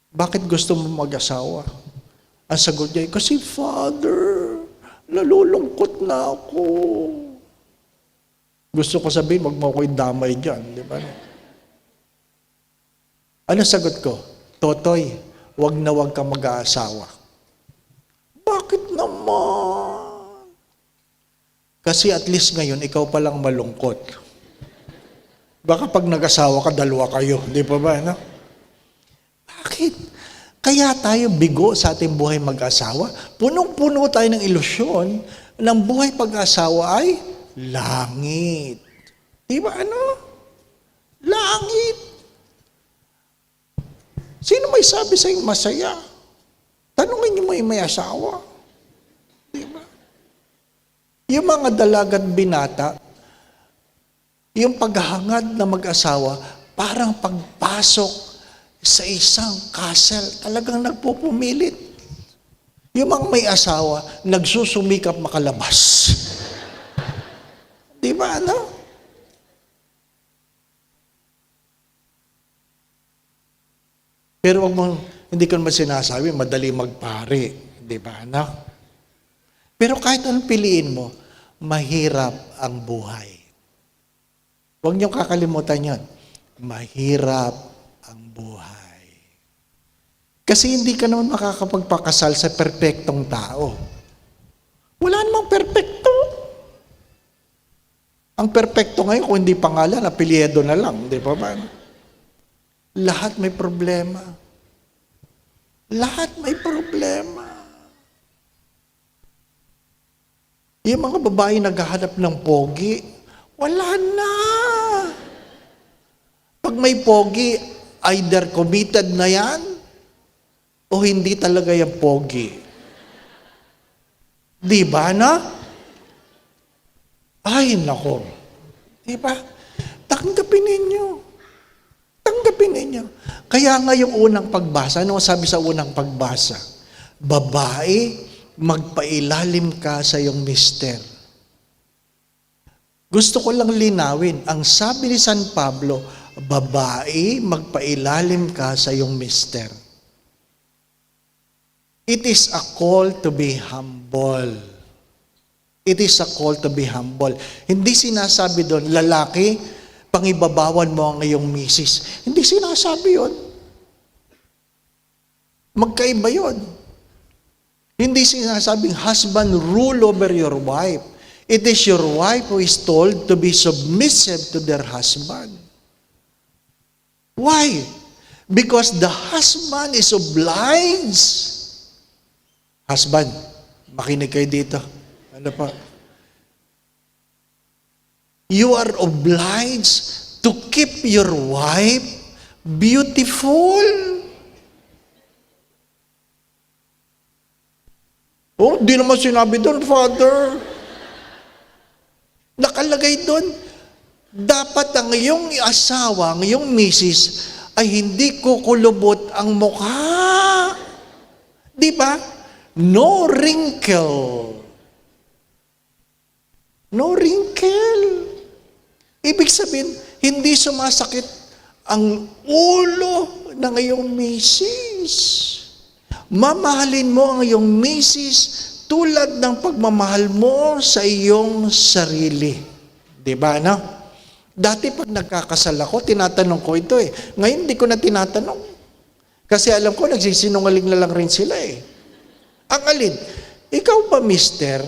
bakit gusto mo mag-asawa? Ang sagot niya, kasi Father, nalulungkot na ako. Gusto ko sabihin, wag mo ako damay dyan, di ba? Ano sagot ko? Totoy, wag na wag ka mag-aasawa. Bakit naman? Kasi at least ngayon, ikaw palang malungkot. Baka pag nag-asawa ka, dalawa kayo. Di pa ba, no? Bakit? Kaya tayo bigo sa ating buhay mag-asawa. Punong-puno tayo ng ilusyon ng buhay pag-asawa ay langit. Di ba ano? Langit. Sino may sabi sa'yo masaya? Tanungin niyo mo yung may asawa. Di ba? Yung mga dalagat binata, yung paghahangad na mag-asawa, parang pagpasok sa isang castle, talagang nagpupumilit. Yung mga may asawa, nagsusumikap makalabas. Di ba, ano? Pero wag mo, hindi ko naman sinasabi, madali magpare. Di ba, ano? Pero kahit anong piliin mo, mahirap ang buhay. Huwag niyong kakalimutan yun. Mahirap ang buhay. Kasi hindi ka naman makakapagpakasal sa perpektong tao. Wala namang perpekto. Ang perpekto ngayon, kung hindi pangalan, apelyido na lang. Di ba ba? Lahat may problema. Lahat may problema. Yung mga babae naghahanap ng pogi, wala na. Pag may pogi, either committed na yan, o hindi talaga yung pogi. Di ba na? Ay, nako. Di ba? Tanggapin ninyo. Tanggapin ninyo. Kaya nga yung unang pagbasa, ano sabi sa unang pagbasa? Babae, magpailalim ka sa iyong mister. Gusto ko lang linawin, ang sabi ni San Pablo, babae, magpailalim ka sa iyong mister. It is a call to be humble. It is a call to be humble. Hindi sinasabi doon, lalaki, pangibabawan mo ang iyong misis. Hindi sinasabi yun. Magkaiba yun. Hindi sinasabing, husband, rule over your wife. It is your wife who is told to be submissive to their husband. Why? Because the husband is obliged. Husband, makinig kayo dito. Ano pa? You are obliged to keep your wife beautiful. Oh, di naman sinabi doon, Father. Nakalagay doon, dapat ang iyong asawa, ang iyong misis, ay hindi kukulubot ang mukha. Di ba? No wrinkle. No wrinkle. Ibig sabihin, hindi sumasakit ang ulo ng iyong misis. Mamahalin mo ang iyong misis tulad ng pagmamahal mo sa iyong sarili. Di ba, no? Dati pag nagkakasal ako, tinatanong ko ito eh. Ngayon, hindi ko na tinatanong. Kasi alam ko, nagsisinungaling na lang rin sila eh. Ang alin, ikaw ba, mister,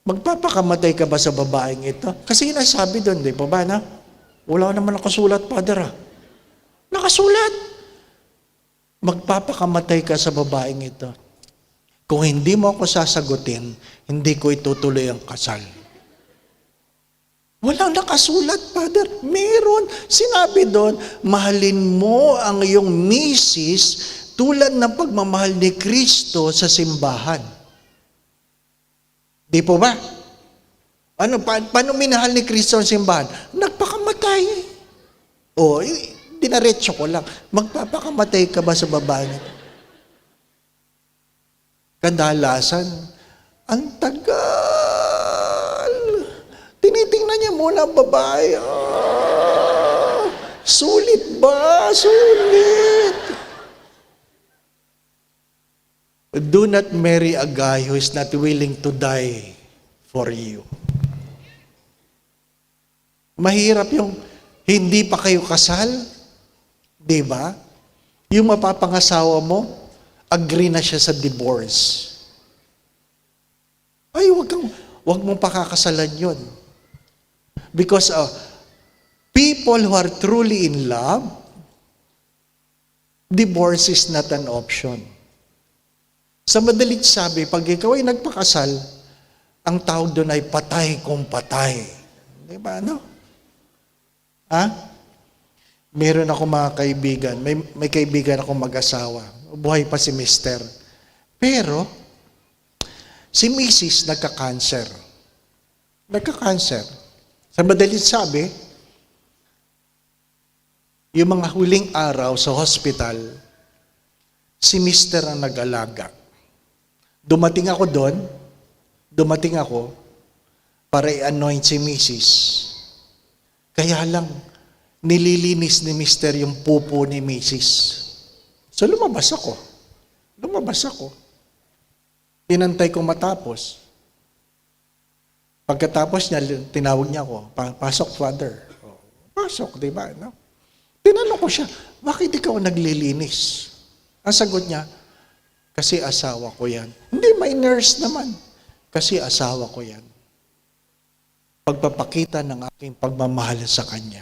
magpapakamatay ka ba sa babaeng ito? Kasi nasabi doon, di ba na? Wala naman nakasulat, Father ah. Nakasulat. Magpapakamatay ka sa babaeng ito. Kung hindi mo ako sasagutin, hindi ko itutuloy ang kasal. Walang nakasulat, Father. Meron. Sinabi doon, mahalin mo ang iyong misis tulad ng pagmamahal ni Kristo sa simbahan. Di po ba? Ano, paano minahal ni Kristo ang simbahan? Nagpakamatay. O, dinaretso ko lang. Magpapakamatay ka ba sa babae? Kadalasan, ang tagal. Tinitingnan niya muna ang babae. Ah, sulit ba? Sulit. Do not marry a guy who is not willing to die for you. Mahirap yung hindi pa kayo kasal, di ba? Yung mapapangasawa mo, agree na siya sa divorce. Ay, wag mong pakakasalan yun. Because people who are truly in love, divorce is not an option. Sa madalit sabi, pag ikaw ay nagpakasal, ang tawag doon ay patay kung patay. Di ba, no? Ha? Meron ako mga kaibigan, may kaibigan ako mag-asawa. Buhay pa si mister. Pero, si Mrs. nagka-cancer. Nagka-cancer. Sa madalit sabi, yung mga huling araw sa hospital, si mister ang nag-alaga. Dumating ako para i-anoint si Mrs. Kaya lang, nililinis ni mister yung pupo ni Mrs. So lumabas ako. Inantay ko matapos. Pagkatapos niya, tinawag niya ako, pasok, Father. Pasok, di ba? No? Tinanong ko siya, bakit ikaw naglilinis? Ang sagot niya, kasi asawa ko yan. Hindi, may nurse naman. Kasi asawa ko yan. Pagpapakita ng aking pagmamahal sa kanya.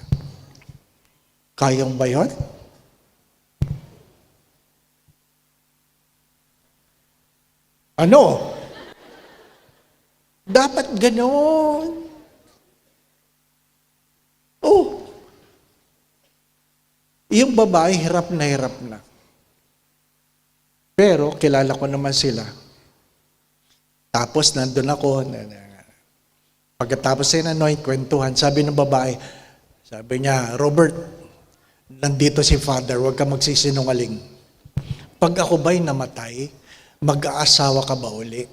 Kayang ba yun? Ano? Dapat ganon. Oh. Yung babae, hirap na. Pero, kilala ko naman sila. Tapos, nandun ako. Pagkatapos ay nanoy, kwentuhan, sabi ng babae, sabi niya, Robert, nandito si Father, huwag ka magsisinungaling. Pag ako ba'y namatay, mag-aasawa ka ba uli?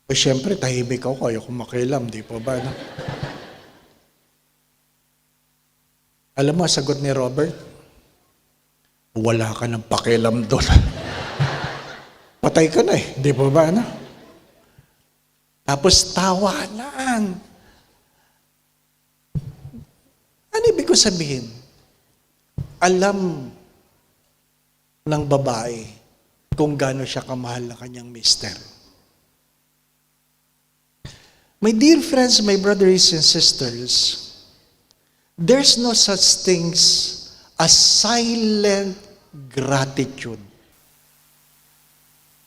O siyempre, tahimik ako, ayaw kong makialam, di pa ba? No? Alam mo, sagot ni Robert, wala ka ng pakialam doon. Patay ka na eh, di pa ba? No? Tapos tawanan. Ano ibig ko sabihin? Alam ng babae kung gaano siya kamahal ng kanyang mister. My dear friends, my brothers and sisters, there's no such things as silent gratitude.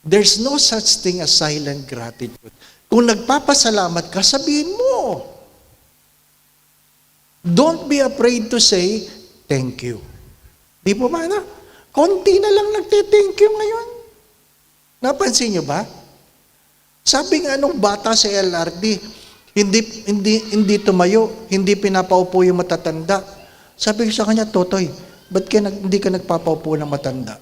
There's no such thing as silent gratitude. Kung nagpapasalamat ka, sabihin mo. Don't be afraid to say, thank you. Di po ba na? Konti na lang nagte-thank you ngayon. Napansin niyo ba? Sabi nga nung bata sa LRT, hindi tumayo, hindi pinapaupo yung matatanda. Sabi ko sa kanya, Totoy, ba't hindi ka nagpapaupo ng matanda?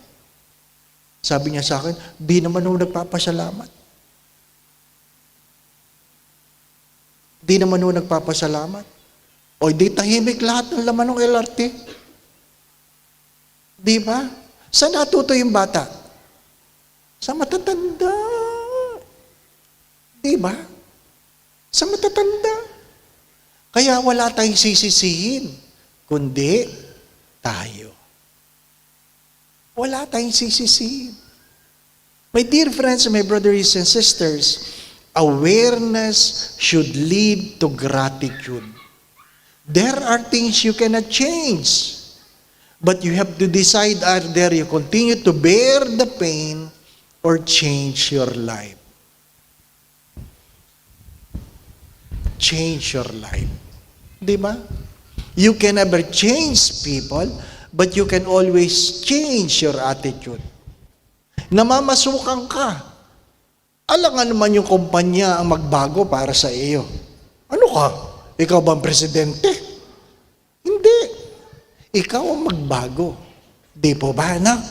Sabi niya sa akin, di naman ako nagpapasalamat. Di naman ako nagpapasalamat. O di tahimik lahat ng laman ng LRT. Di ba? Saan natuto yung bata? Sa matatanda. Di ba? Sa matatanda. Kaya wala tayong sisisihin, kundi tayo. Wala tayong sisisihin. My dear friends, my brothers and sisters, awareness should lead to gratitude. There are things you cannot change, but you have to decide either you continue to bear the pain or change your life. Change your life. Di ba? You can never change people, but you can always change your attitude. Namamasukan ka. Alangan naman yung kumpanya ang magbago para sa iyo. Ano ka? Ikaw ba ang presidente? Hindi. Ikaw ang magbago. Di po ba, anak?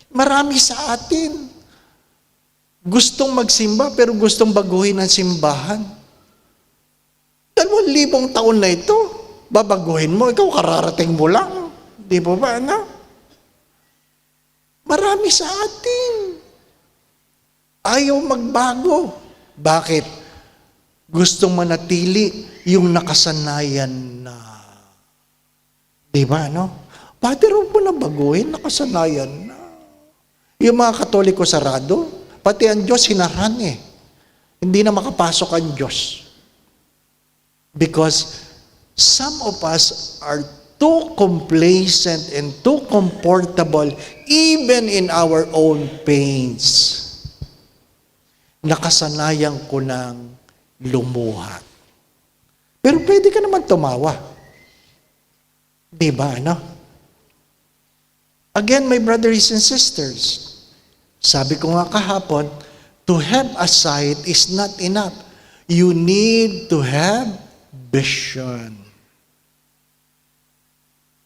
Marami sa atin. Gustong magsimba pero gustong baguhin ang simbahan. 2,000 taon na ito, babaguhin mo, ikaw kararating mo lang. Di po ba, anak? Marami sa atin. Ayaw magbago. Bakit? Gustong manatili yung nakasanayan na. Di ba, no? Pati rin po na baguhin, nakasanayan na. Yung mga Katoliko sarado, pati ang Diyos hinaran eh. Hindi na makapasok ang Diyos. Because some of us are too complacent and too comfortable even in our own pains. Nakasanayan ko ng lumuha. Pero pwede ka naman tumawa. Di ba, ano? Again, my brothers and sisters, sabi ko nga kahapon, to have a sight is not enough. You need to have vision.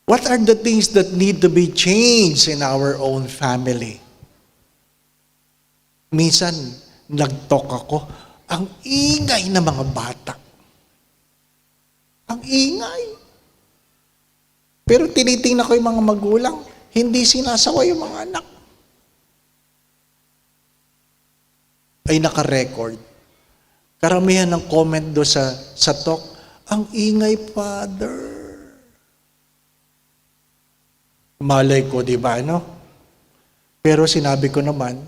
What are the things that need to be changed in our own family? Minsan, nag-talk ako, ang ingay ng mga bata. Ang ingay. Pero tinitingnan ko yung mga magulang, hindi sinasawa yung mga anak. Ay naka-record. Karamihan ng comment do sa talk, ang ingay, Father. Malay ko, di ba, ano? Pero sinabi ko naman,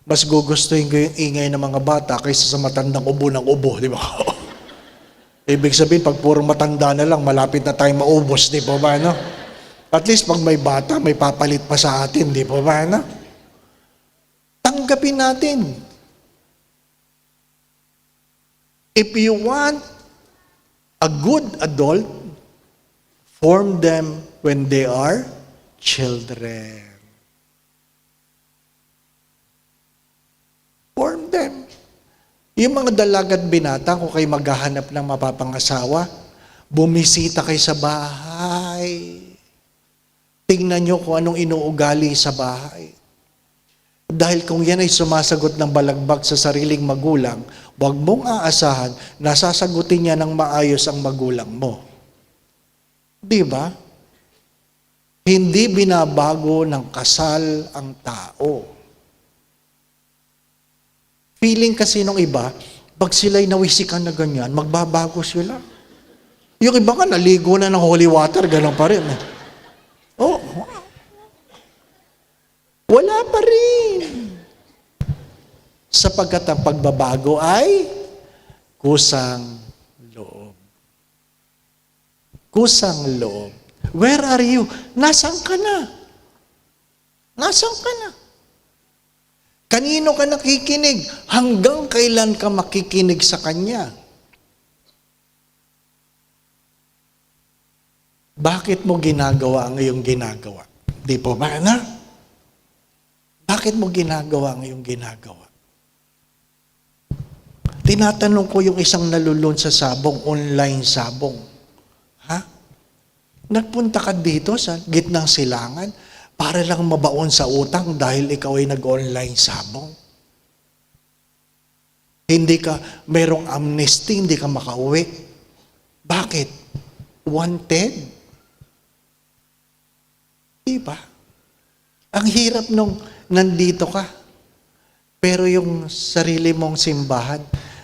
mas gugustuhin ko yung ingay ng mga bata kaysa sa matandang ubo ng ubo, di ba? Ibig sabihin, pag puro matanda na lang, malapit na tayo maubos, di ba, ano? At least pag may bata, may papalit pa sa atin, di ba, ano? Tanggapin natin. If you want a good adult, form them when they are children. Form them. Yung mga dalagat binata, kung kayo maghahanap ng mapapangasawa, bumisita kayo sa bahay. Tingnan nyo kung anong inuugali sa bahay. Dahil kung yan ay sumasagot ng balagbag sa sariling magulang, huwag mong aasahan na sasagutin niya ng maayos ang magulang mo. Di ba? Hindi binabago ng kasal ang tao. Feeling kasi nung iba, pag sila'y nawisikan na ganyan, magbabago sila. Yung iba nga, naligo na ng holy water, gano'n pa rin. Oh, wala pa rin. Sapagkat ang pagbabago ay kusang loob. Kusang loob. Where are you? Nasaan ka na? Nasaan ka na? Kanino ka nakikinig? Hanggang kailan ka makikinig sa Kanya? Bakit mo ginagawa ang iyong ginagawa? Di po ba, na? Bakit mo ginagawa ang iyong ginagawa? Tinatanong ko yung isang nalulun sa sabong, online sabong. Ha? Nagpunta ka dito sa gitnang silangan para lang mabaon sa utang dahil ikaw ay nag-online sabong. Hindi ka, merong amnesty, hindi ka makauwi. Bakit? Wanted? Diba? Ang hirap nung nandito ka. Pero yung sarili mong simbahan,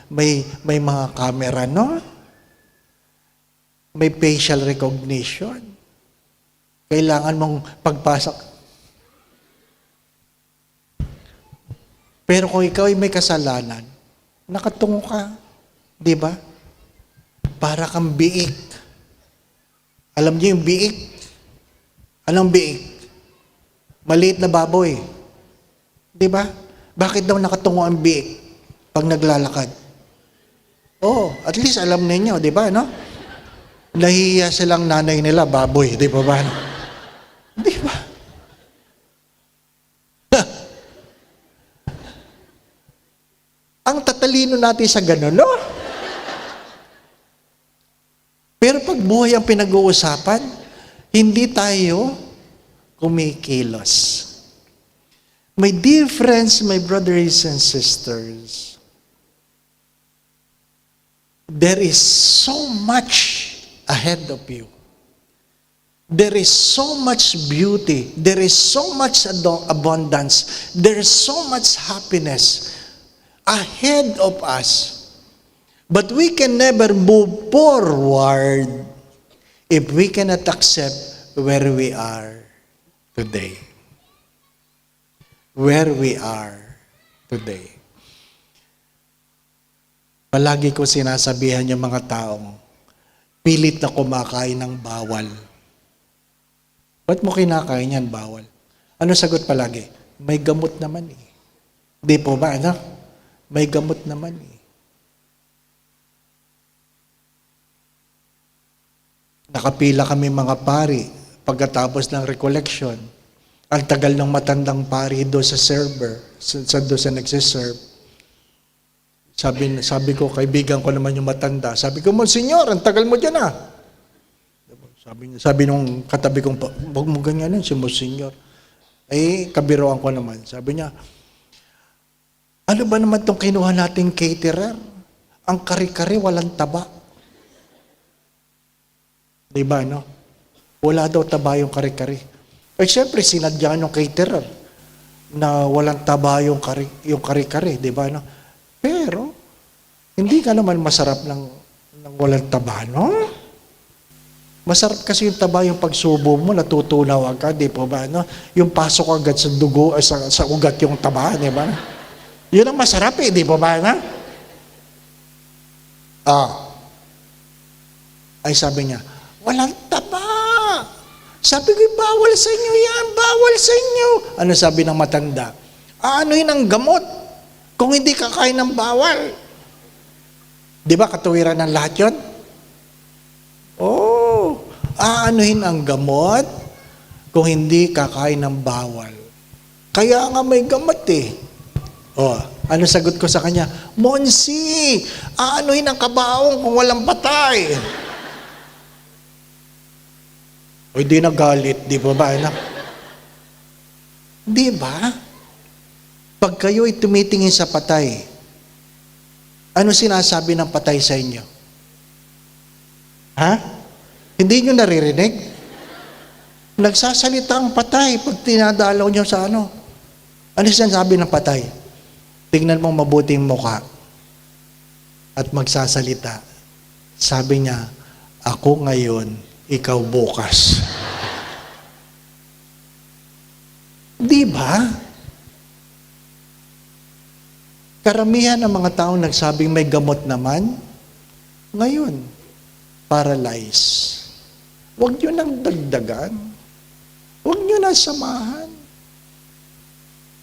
may mga camera, no? May facial recognition. Kailangan mong pagpasok. Pero kung ikaw ay may kasalanan, nakatungo ka. Di ba? Para kang biik. Alam niyo yung biik? Anong biik? Maliit na baboy. Di ba? Bakit daw nakatungo ang biik pag naglalakad? Oh, at least alam ninyo, di ba, no? Nahihiya silang nanay nila, baboy, di ba ba? Di ba? Ang tatalino natin sa ganun, no? Pero pag buhay ang pinag-uusapan, hindi tayo kumikilos. My dear friends, my brothers and sisters, there is so much ahead of you. There is so much beauty. There is so much abundance. There is so much happiness ahead of us. But we can never move forward if we cannot accept where we are today. Where we are today. Palagi ko sinasabihan yung mga taong pilit na kumakain ng bawal. Ba't mo kinakain yan, bawal? Ano sagot palagi? May gamot naman eh. Di po ba, anak? May gamot naman eh. Nakapila kami mga pari pagkatapos ng recollection. Ang tagal ng matandang pari doon sa server, doon sa nagsiserve. Sabi ko, kaibigan ko naman yung matanda. Sabi ko, Monsignor, ang tagal mo dyan ah. Sabi nung katabi kong, huwag mo ganyanin si Monsignor. Eh, kabiroan ko naman. Sabi niya, ano ba naman itong kinuha nating caterer? Ang kari-kari, walang taba. Diba, no? Wala daw taba yung kari-kari. Eh, syempre, sinadya ng caterer na walang taba yung kari-kari, diba, no? Pero, hindi ka naman masarap ng walang taba, no? Masarap kasi yung taba, yung pagsubo mo, natutunaw agad, di ba ba, no? Yung pasok agad sa dugo, sa ugat yung taba, di ba? Yun ang masarap eh, di ba ba, no? Ay sabi niya, walang taba. Sabi ko, bawal sa inyo yan, bawal sa inyo. Ano sabi ng matanda? Anuhin ang gamot kung hindi kakain ng bawal. Di ba katuwiran ng lahat yun? Oh, aanuhin ang gamot kung hindi kakain ng bawal. Kaya nga may gamot eh. Oh, ano sagot ko sa kanya? Monsi, aanuhin ang kabaong kung walang patay. O di nagalit, di ba ba, anak? Di ba? Pag kayo ay tumitingin sa patay, ano sinasabi ng patay sa inyo? Ha? Hindi nyo naririnig? Nagsasalita ang patay pag tinadalaw nyo sa ano. Ano sinasabi ng patay? Tingnan mong mabuting mukha at magsasalita. Sabi niya, Ako ngayon, ikaw bukas. Di ba? Karamihan ng mga taong nagsabing may gamot naman, ngayon, paralyzed. Huwag nyo nang dagdagan. Huwag nyo na samahan.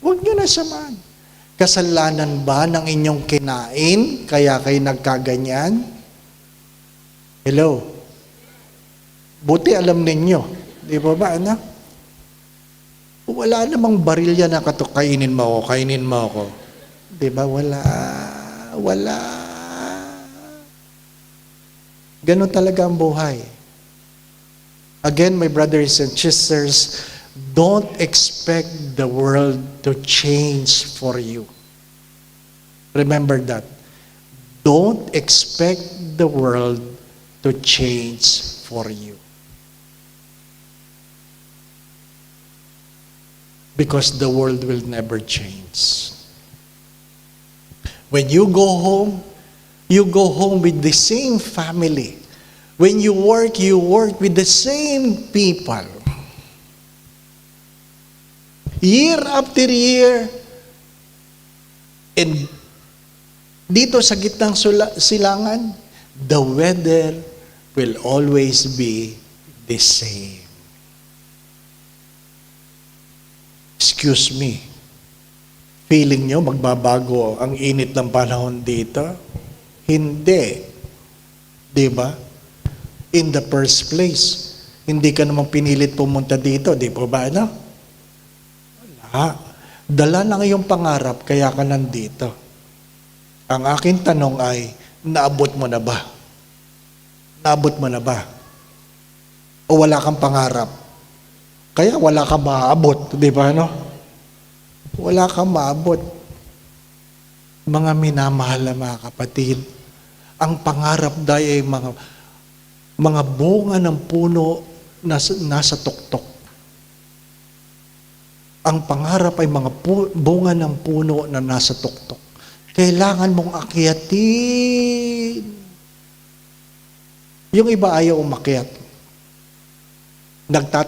Huwag nyo na samahan. Kasalanan ba ng inyong kinain, kaya kayo nagkaganyan? Hello? Buti alam ninyo. Di ba ba, anak? Wala namang barilya na kainin mo ako, kainin mo ako. Di ba? Wala. Wala. Ganon talaga ang buhay. Again, my brothers and sisters, don't expect the world to change for you. Remember that. Don't expect the world to change for you. Because the world will never change. When you go home with the same family. When you work with the same people. Year after year. And dito sa gitnang silangan, the weather will always be the same. Excuse me. Feeling nyo magbabago ang init ng panahon dito? Hindi. Diba? In the first place, hindi ka namang pinilit pumunta dito, di ba ba, ano? Wala. Dala ng iyong pangarap, kaya ka nandito. Ang aking tanong ay, naabot mo na ba? Naabot mo na ba? O wala kang pangarap? Kaya wala kang maabot, di ba, ano? Wala kang maabot. Mga minamahal na mga kapatid, ang pangarap dahil ay mga bunga ng puno nasa tuktok. Ang pangarap ay mga bunga ng puno na nasa tuktok. Kailangan mong akyatin. Yung iba ayaw umakyat.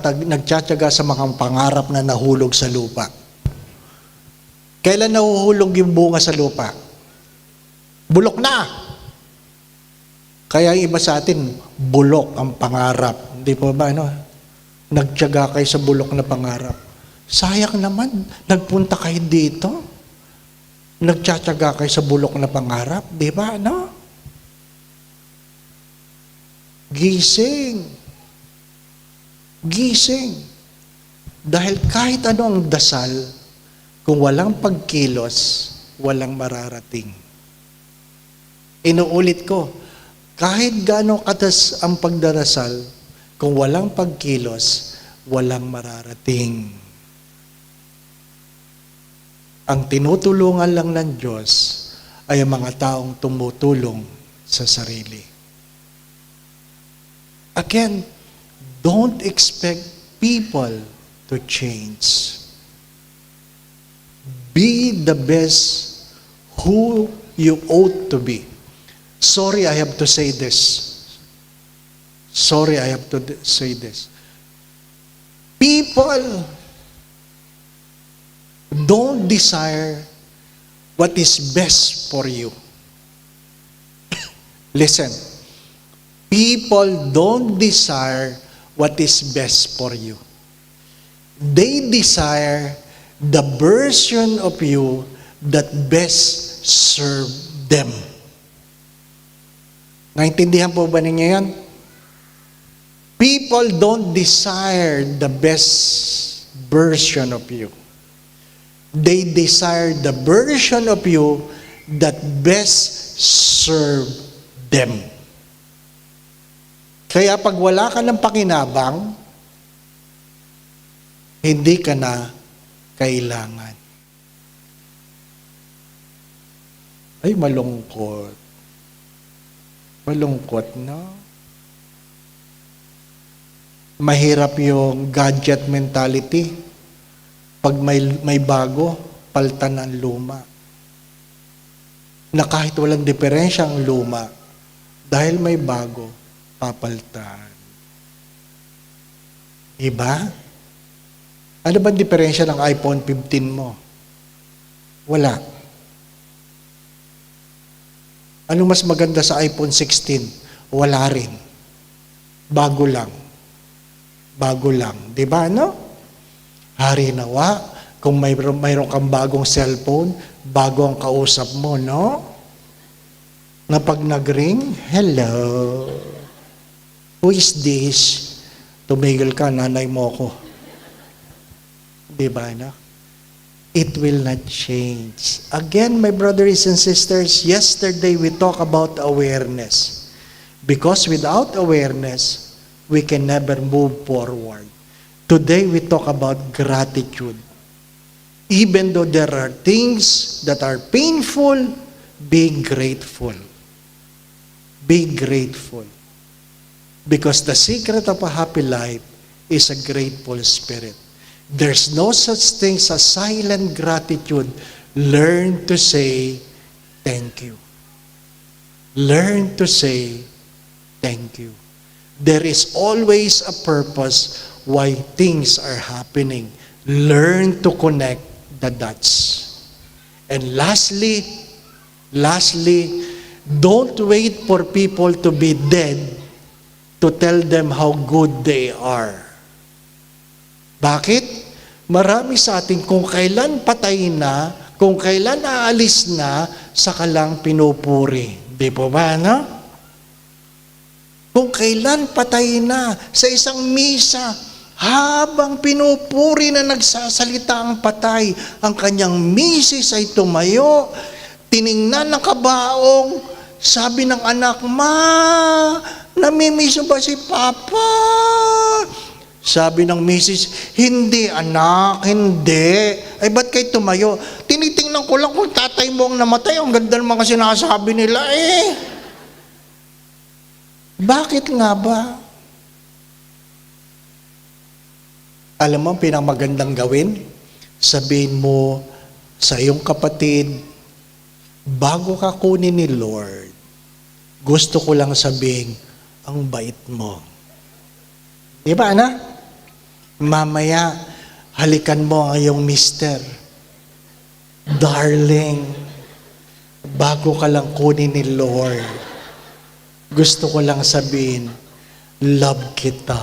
Nagtsatsaga sa mga pangarap na nahulog sa lupa. Kailan nahuhulog yung bunga sa lupa? Bulok na! Kaya yung iba sa atin, bulok ang pangarap. Hindi po ba, ano? Nagtiyaga kayo sa bulok na pangarap. Sayang naman, nagpunta kayo dito. Nagtsatsaga kayo sa bulok na pangarap. Di ba, ano? Gising. Gising. Dahil kahit ano ang dasal, kung walang pagkilos, walang mararating. Inuulit ko, kahit gaano katas ang pagdarasal, kung walang pagkilos, walang mararating. Ang tinutulungan lang ng Diyos ay ang mga taong tumutulong sa sarili. Again, don't expect people to change. Be the best who you ought to be. Sorry, I have to say this. Sorry, I have to say this. People don't desire what is best for you. Listen. People don't desire what is best for you. They desire the version of you that best serve them. Naintindihan po ba ninyo yan? People don't desire the best version of you. They desire the version of you that best serve them. Kaya pag wala ka ng pakinabang, hindi ka na kailangan. Ay, malungkot. Malungkot, no? Mahirap yung gadget mentality. Pag may bago, paltan ang luma. Na kahit walang diferensya ang luma, dahil may bago, papalitan. Diba? Ano ba diferensya ng iPhone 15 mo? Wala. Ano mas maganda sa iPhone 16? Wala rin. Bago lang. Bago lang. Diba, no? Hari nawa, kung mayroon kang bagong cellphone, bago ang kausap mo, no? Na pag nag-ring, hello. Who is this? Tumigil ka, nanay mo ko. Diba, no? It will not change. Again, my brothers and sisters, yesterday we talked about awareness. Because without awareness, we can never move forward. Today we talk about gratitude. Even though there are things that are painful, be grateful. Be grateful. Because the secret of a happy life is a grateful spirit. There's no such thing as silent gratitude. Learn to say thank you. Learn to say thank you. There is always a purpose why things are happening. Learn to connect the dots. And lastly, don't wait for people to be dead to tell them how good they are. Bakit? Marami sa atin kung kailan patay na, kung kailan aalis na, saka lang pinupuri. Di po ba, no? Kung kailan patay na sa isang misa, habang pinupuri na nagsasalita ang patay, ang kanyang misis ay tumayo, tiningnan ng kabaong, sabi ng anak, "Ma, namimiss mo ba si Papa?" Sabi ng misis, "Hindi anak, hindi." "Ay ba't kayo tumayo?" "Tinitingnan ko lang kung tatay mo ang namatay, ang ganda ng mga sinasabi nila eh." Bakit nga ba? Alam mo ang pinamagandang gawin? Sabihin mo sa iyong kapatid, bago ka kunin ni Lord, gusto ko lang sabihin, ang bait mo. Di ba, ana? Mamaya, halikan mo ang iyong mister. Darling, bago ka lang kunin ni Lord, gusto ko lang sabihin, love kita.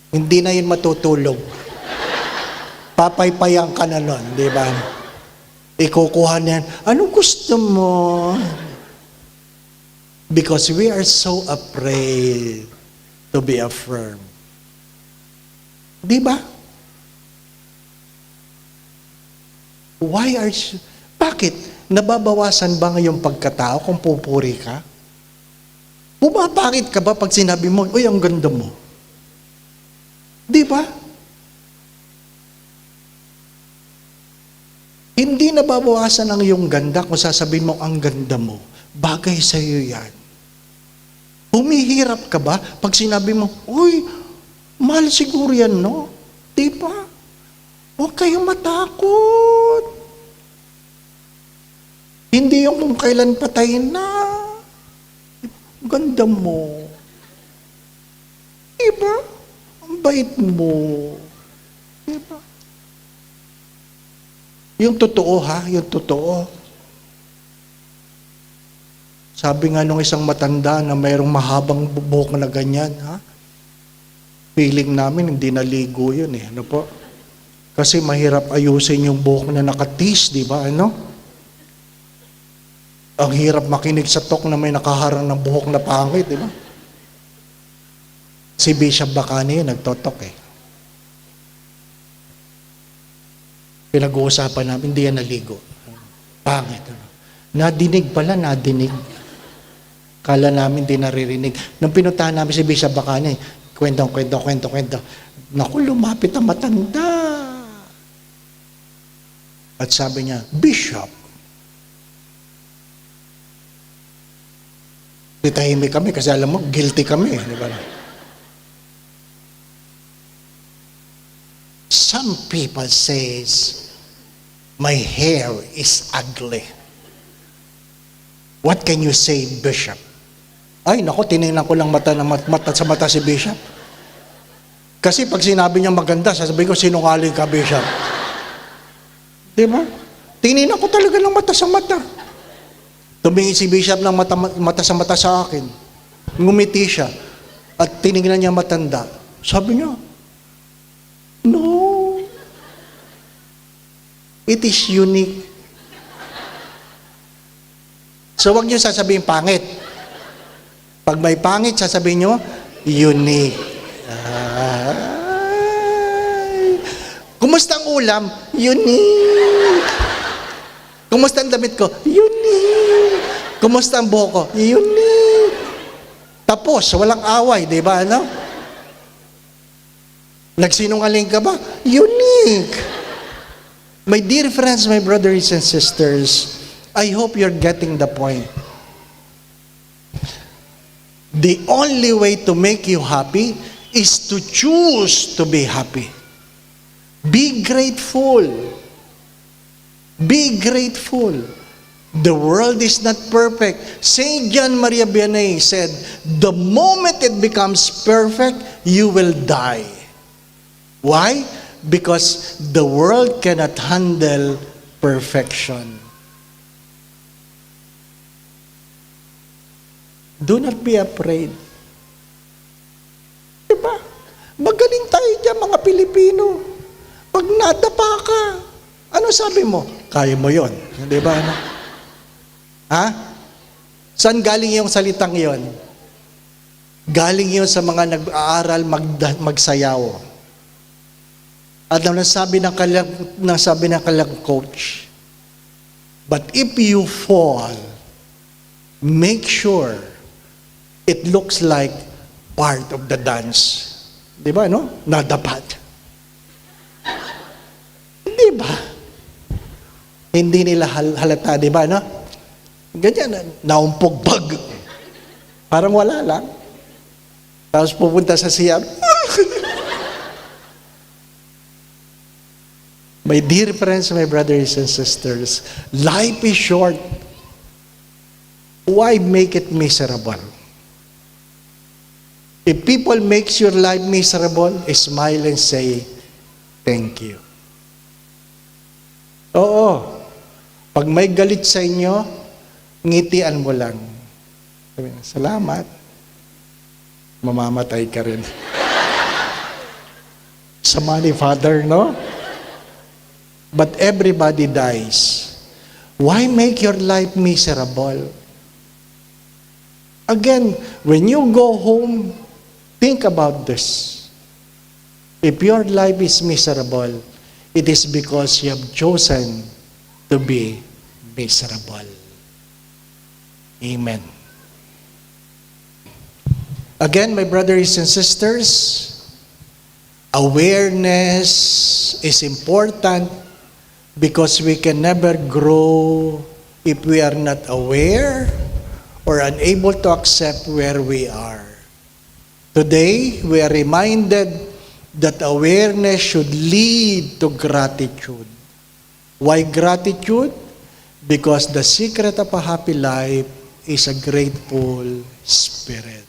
Hindi na yun matutulog. Papaypayan ka na nun, di ba? Ikukuha niyan, ano gusto mo? Because we are so afraid to be affirmed. Di ba? Bakit? Nababawasan ba ngayong pagkatao kung pupuri ka? Bumabakit ka ba pag sinabi mo, uy, ang ganda mo? Di ba? Hindi nababawasan ang iyong ganda kung sasabihin mo, ang ganda mo. Bagay sa iyo yan. Humihirap ka ba pag sinabi mo, uy, mahal siguro yan, no? Di ba? Huwag kayong matakot. Hindi yung kung kailan patay na. Ganda mo. Di ba? Ang bait mo. Di ba? Yung totoo ha, yung totoo. Sabi nga nung isang matanda na mayroong mahabang buhok na ganyan, ha? Feeling namin hindi naligo yun eh. Ano po? Kasi mahirap ayusin yung buhok na nakatis, di ba? Ano? Ang hirap makinig sa talk na may nakaharang ng buhok na pangit, di ba? Si Bishop Bacani nagtotok eh. Pinag-uusapan namin, hindi yan naligo. Pangit. Nadinig pala, nadinig. Kala namin di naririnig. Nung pinuntahan namin si Bishop Bacani, kwento. Naku, lumapit ang matanda. At sabi niya, Bishop, titahimik kami kasi alam mo, guilty kami. Di ba? Some people says, my hair is ugly. What can you say, Bishop? Ay, nako, tinignan ko lang mata sa mata si Bishop. Kasi pag sinabi niya maganda, sasabihin ko, sinungaling ka, Bishop. Di ba? Tinignan ko talaga lang mata sa mata. Tumingin si Bishop ng mata sa mata sa akin. Ngumiti siya. At tinignan niya matanda. Sabi niya, no. It is unique. So, wag niyo sasabihin pangit. Pag may pangit, sasabihin niyo, unique. Ay. Kumusta ang ulam? Unique. Kumusta ang damit ko? Unique. Kumusta ang buhok ko? Unique. Tapos, walang away, di ba? Ano? Nagsinungaling ka ba? Unique. My dear friends, my brothers and sisters, I hope you're getting the point. The only way to make you happy is to choose to be happy. Be grateful. Be grateful. The world is not perfect. Saint John Maria Vianney said, the moment it becomes perfect, you will die. Why? Because the world cannot handle perfection. Do not be afraid. Diba? Magaling tayo dyan, mga Pilipino. Pag nadapa ka, ano sabi mo? Kaya mo yon, di ba? Ano? Ha? Saan galing yung salitang yon? Galing yun sa mga nag-aaral magsayaw. At nasabi ng kanilang coach, but if you fall, make sure it looks like part of the dance. Di ba, no? Nadapat. Di ba? Hindi nila halata, di ba, no? Ganyan, naumpugbag. Parang wala lang. Tapos pupunta sa siyam. My dear friends, my brothers and sisters, life is short. Why make it miserable? If people makes your life miserable, smile and say, thank you. Oo. Pag may galit sa inyo, ngitian mo lang. Sabi na, salamat. Mamamatay ka rin. Sama ni Father, no? But everybody dies. Why make your life miserable? Again, when you go home, think about this. If your life is miserable, it is because you have chosen to be miserable. Amen. Again, my brothers and sisters, awareness is important because we can never grow if we are not aware or unable to accept where we are. Today, we are reminded that awareness should lead to gratitude. Why gratitude? Because the secret of a happy life is a grateful spirit.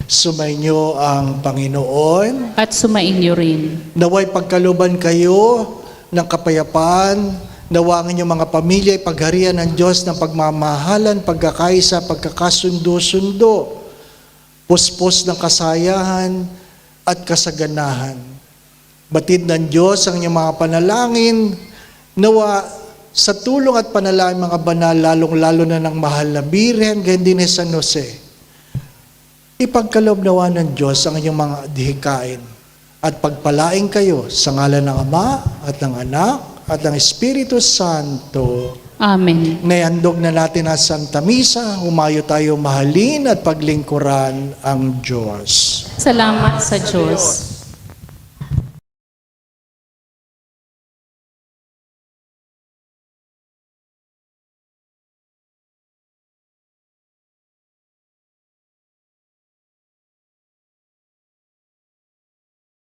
Sumainyo ang Panginoon. At sumainyo rin. Naway pagkaluban kayo ng kapayapaan, nawa ang inyong mga pamilya ay pagharian ng Diyos ng pagmamahalan, pagkakaisa, pagkakasundo-sundo, puspos ng kasayahan at kasaganahan. Batid ng Diyos ang inyong mga panalangin, nawa sa tulong at panalangin mga banal, lalong-lalo na ng mahal na Birhen, ganyan din ni San Jose. Ipagkaloob nawa ng Diyos ang inyong mga dihikain at pagpalaing kayo sa ngalan ng Ama at ng Anak at ng Espiritu Santo. Amen. Naihandog na natin ang Santa Misa, humayo tayo mahalin at paglingkuran ang Diyos. Salamat sa Diyos.